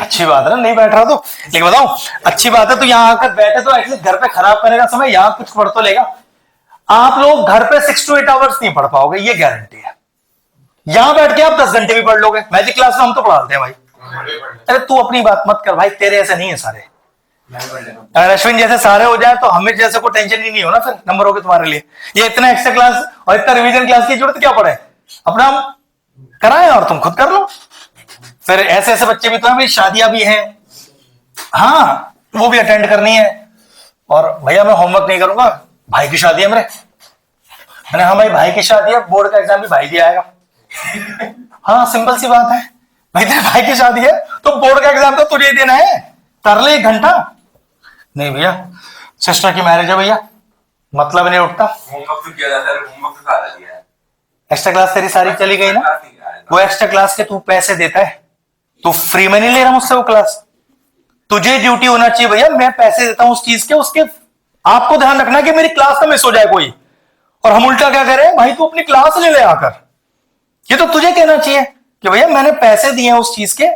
अच्छी बात है ना, नहीं बैठ रहा तो, लेकिन बताऊं अच्छी बात है तो यहाँ आकर बैठे तो एटलीस्ट घर पे खराब करेगा समय, यहाँ कुछ पढ़ तो लेगा। आप लोग घर पे 6 to 8 आवर्स नहीं पढ़ पाओगे, ये गारंटी है। यहां बैठ के आप 10 घंटे भी पढ़ लोगे, मैजिक क्लास में हम तो पढ़ाते हैं भाई। अरे तू अपनी बात मत कर भाई, तेरे ऐसे नहीं है सारे। अगर अश्विन जैसे सारे हो जाए तो हमें जैसे कोई टेंशन ही नहीं हो ना, फिर नंबर हो गए तुम्हारे लिए। ये इतना एक्स्ट्रा क्लास और इतना रिवीजन क्लास की जरूरत क्या पड़े, अपना कराएं और तुम खुद कर लो। फिर ऐसे ऐसे बच्चे भी तो हैं, शादियां भी हैं, हाँ वो भी अटेंड करनी है। और भैया मैं होमवर्क नहीं करूंगा, भाई की शादी है मेरे। मैंने हाँ भाई, भाई की शादी है, बोर्ड का एग्जाम भी भाई दिया आएगा। हाँ सिंपल सी बात है भाई, तेरे भाई की शादी है तो बोर्ड का एग्जाम तो तुझे ही देना है, कर ले 1 घंटा। नहीं भैया, सिस्टर की मैरिज है भैया, मतलब नहीं उठता। होमवर्क तो किया जाता है, होमवर्क तो सारा दिया है। एक्स्ट्रा क्लास तेरी सारी चली गई ना, वो एक्स्ट्रा क्लास के तू पैसे देता है, तू फ्री में नहीं ले रहा मुझसे वो क्लास। तुझे ड्यूटी होना चाहिए भैया, मैं पैसे देता हूं उस चीज के, उसके आपको ध्यान रखना कि मेरी क्लास ना मिस हो जाए कोई, और हम उल्टा क्या करें, भाई तू अपनी क्लास ले ले आकर। ये तो तुझे कहना चाहिए कि भैया मैंने पैसे दिए हैं उस चीज के,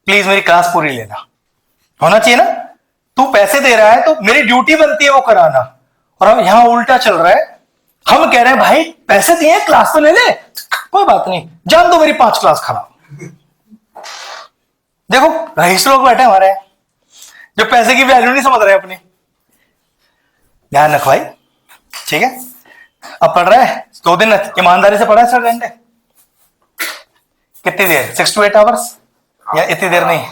प्लीज मेरी क्लास पूरी लेना, होना चाहिए ना। तू पैसे दे रहा है तो मेरी ड्यूटी बनती है वो कराना, और अब यहां उल्टा चल रहा है। हम कह रहे हैं भाई पैसे दिए क्लास तो ले ले, कोई बात नहीं, जान दो मेरी 5 क्लास खराब। देखो रईस लोग बैठे हमारे, जो पैसे की वैल्यू नहीं समझ रहे अपनी। ध्यान रख भाई, ठीक है। अब पढ़ रहे हैं 2 दिन ईमानदारी से पढ़ा है सर घंटे, कितनी देर, 6 to 8 आवर्स, या इतनी देर नहीं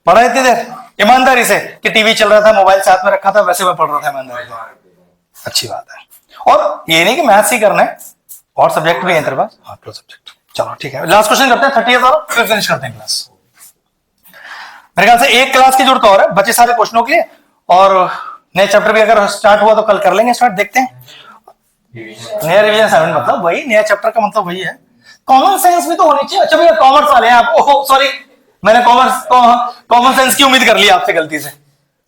पढ़ा, इतनी देर ईमानदारी से कि टीवी चल रहा था, मोबाइल साथ में रखा था, वैसे मैं पढ़ रहा था ईमानदारी से। अच्छी बात है। और ये नहीं कि मैथ्स ही करना है, और सब्जेक्ट भी है तेरे पास, हाँ सब्जेक्ट। चलो ठीक है, लास्ट क्वेश्चन करते हैं 30 और फिर फिनिश करते हैं क्लास। मेरे ख्याल से एक क्लास की जरूरत और है बचे सारे क्वेश्चनों के लिए, और नए चैप्टर भी अगर स्टार्ट हुआ तो कल कर लेंगे स्टार्ट, देखते हैं। नया रिवीजन असाइनमेंट मतलब वही, नया चैप्टर का मतलब वही है। कॉमन सेंस भी तो होनी चाहिए। अच्छा भैया कॉमर्स वाले हैं आप, ओह सॉरी, मैंने कॉमन सेंस की उम्मीद कर ली आपसे गलती से,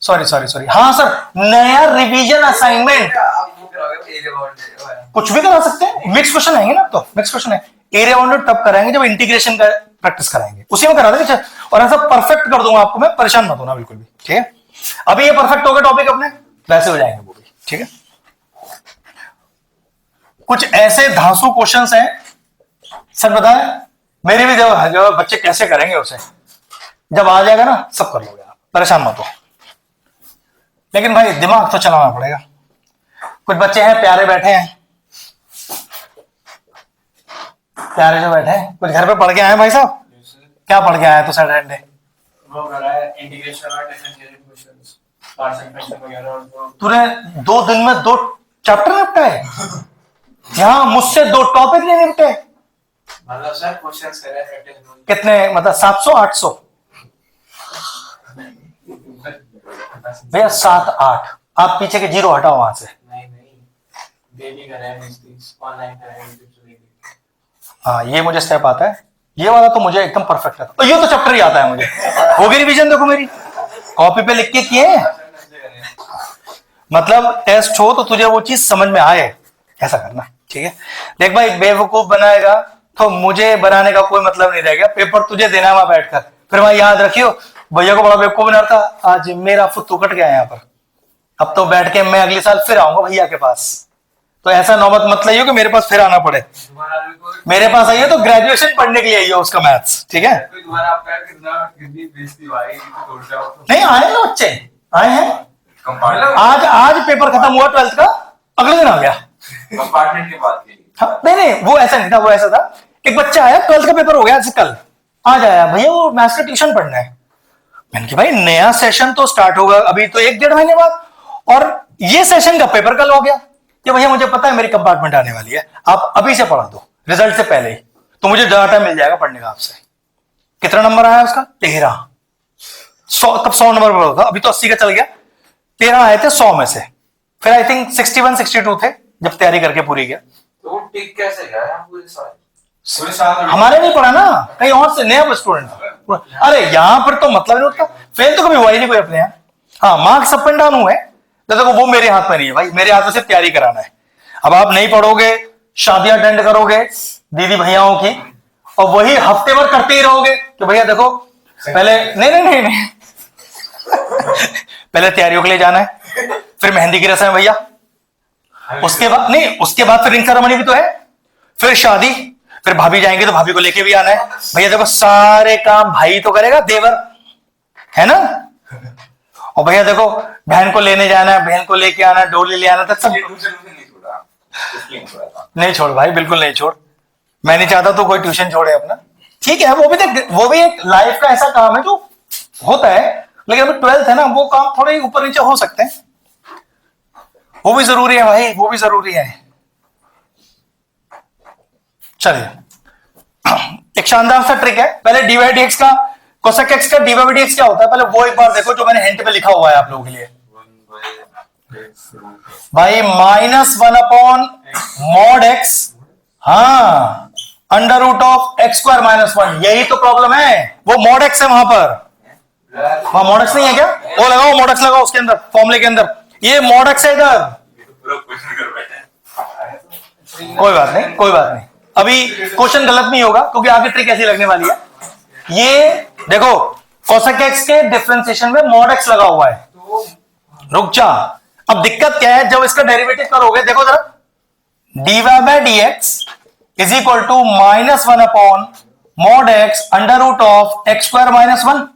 सॉरी सॉरी सॉरी। हाँ सर, नया रिवीजन असाइनमेंट कुछ भी करा सकते हैं, मिक्स क्वेश्चन आएंगे ना, तो मिक्स क्वेश्चन है, एरिया बाउंडेड तब कराएंगे जब इंटीग्रेशन का प्रैक्टिस कराएंगे, उसी में करा देंगे। और ऐसा परफेक्ट कर दूंगा आपको मैं, परेशान मत होना बिल्कुल भी, ठीक है। अभी ये परफेक्ट हो गया टॉपिक अपने, वैसे हो जाएंगे वो भी, ठीक है। कुछ ऐसे धांसू क्वेश्चंस हैं सर, बताएं मेरी भी जब बच्चे कैसे करेंगे उसे, जब आ जाएगा ना सब कर लोगे आप, परेशान मत हो। लेकिन भाई दिमाग तो चलाना पड़ेगा। कुछ बच्चे हैं प्यारे बैठे हैं, प्यारे जो बैठे हैं, कुछ घर पे पढ़ के आए भाई साहब, क्या पढ़ के आए तो सैटरडे? वो कर रहा है इंटीग्रेशन और डिफरेंशिएशन क्वेश्चंस, पार्शियल फ्रैक्शन वगैरह। और तूने 2 दिन में 2 चैप्टर निपटाए, यहाँ मुझसे 2 टॉपिक नहीं निपटे। मतलब सर क्वेश्चंस कर रहे हैं प्रैक्टिस में। कितने मतलब 700 800? भैया 7 8, आप पीछे के 0 हटाओ वहां से। नहीं डेली कर रहे हैं, मिस्टेक्स ऑनलाइन कर रहे हैं, यूट्यूब से देख के। हाँ ये मुझे स्टेप आता है, ये वाला तो मुझे एकदम परफेक्ट आता है, ये तो चैप्टर ही आता है मुझे। हो गई रिवीजन, देखो मेरी कॉपी पे लिख के किए हैं। मतलब टेस्ट हो तो तुझे वो चीज समझ में आए, ऐसा करना, ठीक है। देख भाई बेवकूफ बनाएगा तो मुझे बनाने का कोई मतलब नहीं रहेगा, पेपर तुझे देना वहां बैठकर, फिर वहां याद रखियो भैया को बड़ा बेवकूफ बना था, आज मेरा फुत्तू कट गया यहाँ पर, अब तो बैठ के मैं अगले साल फिर आऊंगा भैया के पास। तो ऐसा नौबत मत लाइयो कि मेरे पास फिर आना पड़े, मेरे पास आइए तो ग्रेजुएशन पढ़ने के लिए आइए उसका मैथ्स, ठीक है। नहीं आए ना बच्चे, आए हैं। आज पेपर खत्म हुआ 12th का, अगले दिन आ गया कंपार्टमेंट के बाद के। हाँ, नहीं वो ऐसा नहीं था, वो ऐसा था एक बच्चा आया 12th का पेपर हो गया आज कल, आज आया भैया वो मैथ्स का ट्यूशन पढ़ना है। मैंने कहा भाई नया सेशन तो स्टार्ट होगा अभी तो 1 डेढ़ महीने बाद, और ये सेशन का पेपर कल हो गया कि भैया मुझे पता है मेरी कंपार्टमेंट आने वाली है, आप अभी से पढ़ा दो रिजल्ट से पहले ही, तो मुझे डाटा मिल जाएगा पढ़ने का आपसे। कितना नंबर आया उसका? 13। 100 कब 100 नंबर पर होगा, अभी तो 80 का चल गया। 13 आए थे 100 में से, फिर आई थिंक 61 62 थे जब तैयारी करके पूरी गया। तो वो टिक कैसे गया पूरे साल? पूरे साल हमारे नहीं पढ़ा ना, कहीं और से नया स्टूडेंट। अरे यहां पर तो मतलब नहीं होता, फेल तो कभी हुआ ही नहीं कोई अपने यहाँ। हाँ मार्क्स अप एंड डाउन हुए, तो देखो वो मेरे हाथ में नहीं है भाई, मेरे हाथ में सिर्फ तैयारी कराना है। अब आप नहीं पढ़ोगे, शादियां अटेंड करोगे दीदी भैयाओं की, और वही हफ्ते भर करते ही रहोगे कि भैया देखो पहले नहीं पहले तैयारियों के लिए जाना है, फिर मेहंदी की रस्म है भैया, उसके बाद नहीं, उसके बाद फिर रिंग सेरेमनी भी तो है, फिर शादी, फिर भाभी जाएंगे तो भाभी को लेके भी आना है। भैया देखो सारे काम भाई तो करेगा, देवर है ना। और भैया देखो बहन को लेने जाना है, बहन को लेके आना, डोली ले आना, तक सब नहीं छोड़ भाई, बिल्कुल नहीं छोड़। मैं नहीं चाहता तो कोई ट्यूशन छोड़े अपना, ठीक है। वो भी एक लाइफ का ऐसा काम है जो होता है, लेकिन अभी 12th है ना, वो काम थोड़े ही ऊपर नीचे हो सकते हैं, वो भी जरूरी है भाई, वो भी जरूरी है। चलिए एक शानदार सा ट्रिक है, पहले dy/dx का कोसेक x का dy/dx क्या होता है पहले वो एक बार देखो, जो मैंने हिंट पे लिखा हुआ है आप लोगों के लिए। भाई -1/mod(x), हाँ √(x²-1), यही तो प्रॉब्लम है, वो mod x है वहां पर, वहां mod x नहीं है क्या? वो लगाओ mod x, लगाओ उसके अंदर फॉर्मूले के अंदर, ये mod x है इधर। कोई बात नहीं, कोई बात नहीं, अभी क्वेश्चन गलत नहीं होगा क्योंकि आगे ट्रिक ऐसी लगने वाली है। ये देखो कोसेक x के डिफरेंशिएशन में mod x लगा हुआ है, रुक जा। अब दिक्कत क्या है, जब इसका डेरिवेटिव करोगे, देखो जरा, dy/dx is equal to -1/mod x √(x²-1).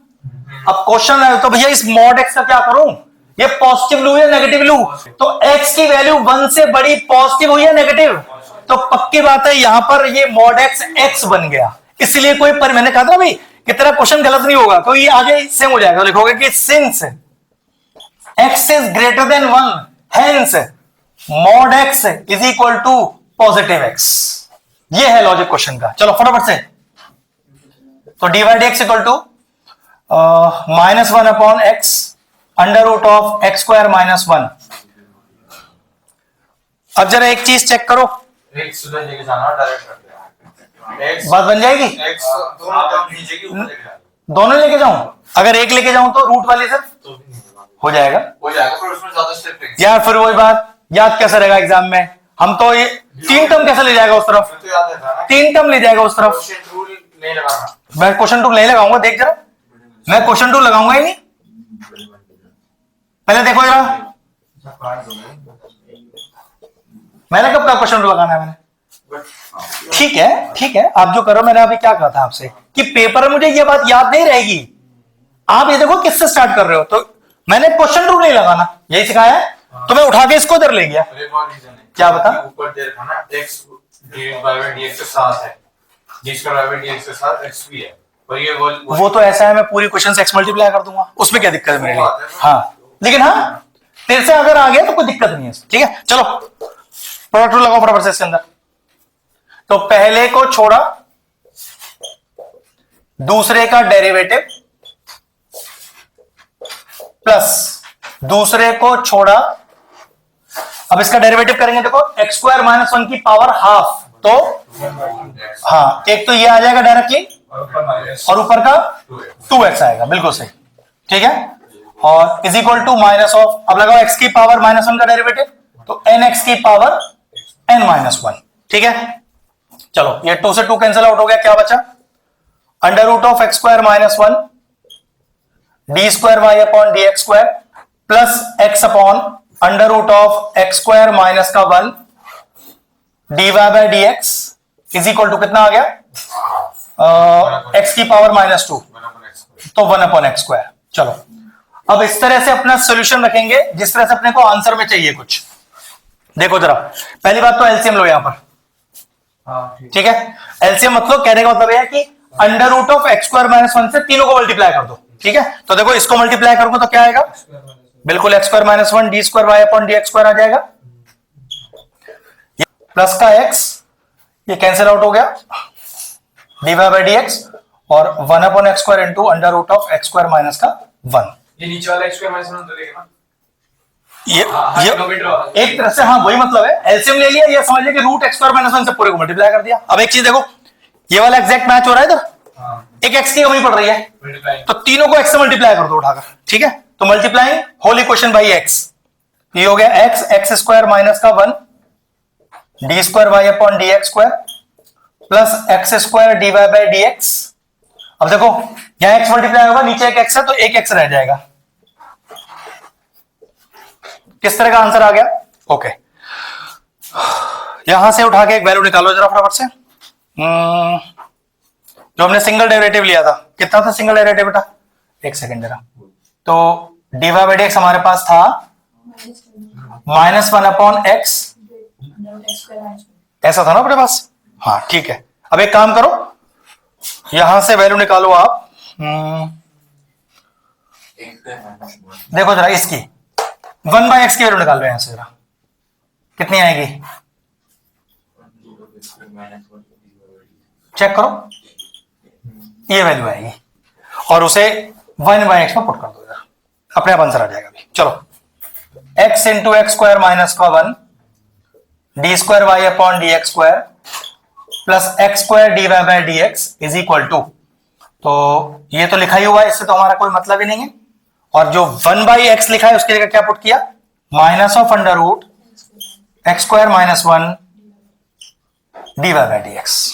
अब क्वेश्चन है तो भैया इस mod x का क्या करूं, ये पॉजिटिव लू या नेगेटिव लू? तो x की वैल्यू 1 से बड़ी पॉजिटिव हुई है नेगेटिव, तो पक्की बात है यहां पर ये mod x x बन गया। इसलिए कोई पर मैंने कहा था भाई कि तेरा क्वेश्चन गलत नहीं होगा, तो ये आगे सेम हो जाएगा, लिखोगे कि since x is greater than 1 hence mod x is equal to positive x। ये है लॉजिक क्वेश्चन का। चलो फटाफट से, तो dy/dx equal to -1/x √(x²-1). अब जरा एक चीज चेक करो, एक सुधर लेके जाना और डायरेक्ट कर देना। बात बन जाएगी। x दोनों नीचे की ऊपर लेके जाना, दोनों लेके जाऊं, अगर एक लेके जाऊं तो रूट वाले से तो भी नहीं हो जाएगा पर उसमें ज्यादा स्टेप है यार। फिर वही बात, याद कैसे रहेगा एग्जाम में, हम तो ये 3 टर्म कैसे ले जाएगा उस तरफ, तो याद रहता है ना 3 टर्म ले जाएगा उस तरफ। क्वेश्चन रूल नहीं लगाना। मैं क्वेश्चन टू नहीं लगाऊंगा, देख जरा, मैं क्वेश्चन टू लगाऊंगा ही नहीं, पहले देखो जरा, मैंने कब कहा क्वेश्चन टू लगाना है मैंने? ठीक है ठीक है, आप जो करो, मैंने अभी क्या कहा था आपसे कि पेपर में मुझे ये बात याद नहीं रहेगी। आप ये देखो किससे स्टार्ट कर रहे हो, तो मैंने क्वेश्चन टू नहीं लगाना, यही सिखाया है, तो मैं उठा के इसको इधर ले गया। एक और रीजन है, क्या बता? ऊपर दे रखा ना x dy/dx के साथ है, d²/dx के साथ x भी है, और ये वो तो ऐसा है, मैं पूरी क्वेश्चन से एक्स मल्टीप्लाई कर दूंगा, उसमें क्या दिक्कत है मेरे लिए? हाँ लेकिन हाँ तेरे से अगर आ गया तो कोई दिक्कत नहीं है, ठीक है। चलो प्रोडक्ट रूल लगाओ फटाफट से इसके अंदर। तो पहले को छोड़ा, दूसरे का डेरिवेटिव प्लस दूसरे को छोड़ा, अब इसका डेरिवेटिव करेंगे, देखो (x²-1) की पावर हाफ, तो हाँ एक तो ये आ जाएगा डायरेक्टली, और ऊपर का 2x आएगा, बिल्कुल सही, ठीक है। और is equal to minus of, अब लगाओ x की पावर -1 का डेरिवेटिव, तो nx की पावर n-1, ठीक है। चलो ये 2 से 2 कैंसिल आउट हो गया, क्या बचा? (x²-1) d²y/dx² plus x upon ((x²-1) dy/dx is equal to कितना आ गया? x की पावर -2, तो 1/x²। चलो अब इस तरह से अपना सॉल्यूशन रखेंगे जिस तरह से अपने को आंसर में चाहिए कुछ। देखो जरा, पहली बात तो एलसीएम लो यहां पर, ठीक है। एलसीएम मतलब कहने का मतलब यह है कि ((x²-1) से तीनों को मल्टीप्लाई कर दो, ठीक है। तो देखो इसको मल्टीप्लाई करूंगा तो क्या आएगा? बिल्कुल x square minus one d square y upon d x square आ जाएगा। प्लस का एक्स ये कैंसिल आउट हो गया, d Y by D x, और one upon x square into under root of x square minus का one. ये नीचे वाला x स्क्वायर माइनस 1 तो लेगा ना, ये एक तरह से हाँ वही मतलब है, एलसीएम ले लिया, ये समझ लिया कि root x square minus one से पूरे को मल्टीप्लाई कर दिया। अब एक चीज देखो, ये वाला एग्जैक्ट मैच हो रहा है इधर, एक एक्स की कमी पड़ रही है, तो तीनों को एक्स से मल्टीप्लाई कर दो उठाकर, ठीक है। तो multiplying whole equation by x, ये हो गया एक्स एक्स स्क्वायर माइनस का one d square y upon d x square plus x square d Y by D x. अब देखो यहां एक्स मल्टीप्लाई होगा, नीचे एक एक्स है तो एक एक्स रह जाएगा। किस तरह का आंसर आ गया? ओके, यहां से उठा के एक वैल्यू निकालो जरा फटाफट से। जो हमने सिंगल डेरिवेटिव लिया था, कितना था सिंगल डेरिवेटिव बेटा? एक सेकंड जरा। तो d Y by D x हमारे पास था माइनस वन अपॉन एक्स, ऐसा था ना अपने पास? हाँ ठीक है। अब एक काम करो, यहां से वैल्यू निकालो आप। देखो जरा इसकी वन बाई एक्स की वैल्यू निकाल लो यहां से जरा, कितनी आएगी चेक करो, ये वैल्यू आएगी, और उसे वन बाई एक्स में पुट कर दो जरा, अपने आप आंसर आ जाएगा अभी। चलो x into x square minus का one d square y upon d x square plus x square d Y by D x is equal to, तो ये तो लिखा ही हुआ है, इससे तो हमारा कोई मतलब ही नहीं है। और जो वन बाई एक्स लिखा है उसके लिए क्या पुट किया? Minus of under root x square minus one d Y by D x,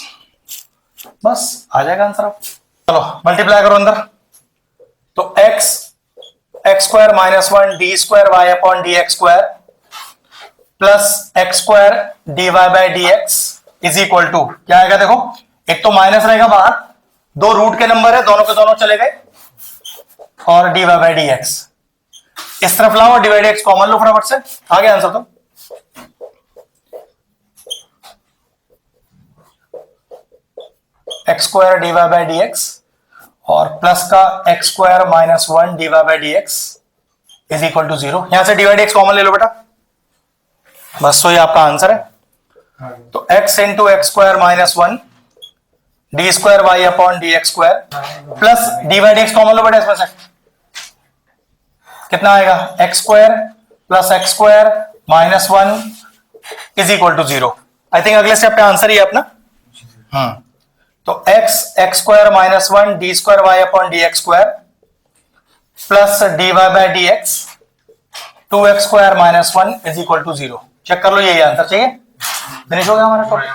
बस आ जाएगा आंसर। अब चलो मल्टीप्लाई करो अंदर, तो x x square minus one d square y upon d x square plus x square d Y by D x is equal to क्या आएगा? देखो एक तो माइनस रहेगा बाहर, दो रूट के नंबर है, दोनों के दोनों चले गए, और d Y by D x इस तरफ लाओ और डिवाइड एक्स कॉमन लो फटाफट से, आ गया आंसर। तो x square d Y by D x और प्लस का x square minus one d Y by D x is equal to zero. यहां से डिवाइड एक्स कॉमन ले लो बेटा, बस तो ये आपका आंसर है। तो x into x square minus one d square y upon d x square plus divide x common लो बेटा, इसमें से कितना आएगा? X square plus x square minus one is equal to zero. I think अगले step पे answer ही है अपना। तो x x square minus one d square y upon d x square plus d Y by D x two x square minus one is equal to zero. Check कर लो, यही answer चाहिए। Finish हो गया हमारा टॉपिक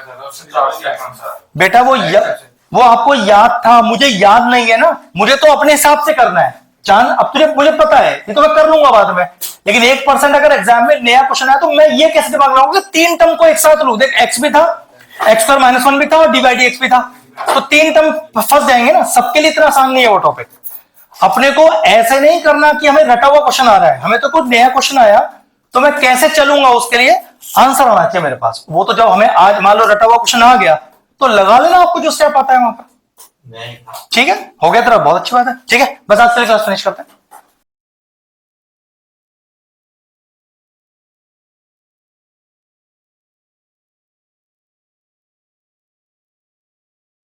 बेटा। वो आपको याद था, मुझे याद नहीं है ना, मुझे तो अपने हिसाब से करना है। चांद अब तुझे मुझे पता है, ये तो मैं कर लूंगा बाद में, लेकिन 1% अगर एग्जाम में नया क्वेश्चन आया तो मैं ये कैसे दिमाग लगाऊंगा कि तीन टर्म को एक साथ लूं। देख एक्स भी था, एक्स स्क्वायर माइनस वन भी था और डी बाई डी एक्स भी था, तो तीन टर्म फंस जाएंगे ना। सबके लिए इतना आसान नहीं है वो टॉपिक। अपने को ऐसे नहीं करना कि हमें रटा हुआ क्वेश्चन आ रहा है, हमें तो कुछ नया क्वेश्चन आया तो मैं कैसे चलूंगा, उसके लिए आंसर आना चाहिए मेरे पास। वो तो जब हमें आज मान लो रटा हुआ क्वेश्चन आ गया तो लगा लेना आपको जो स्टेप आता है वहां पर। ठीक है, हो गया तेरा, बहुत अच्छी बात है। ठीक है, बस आज के लिए क्लास फिनिश करते हैं।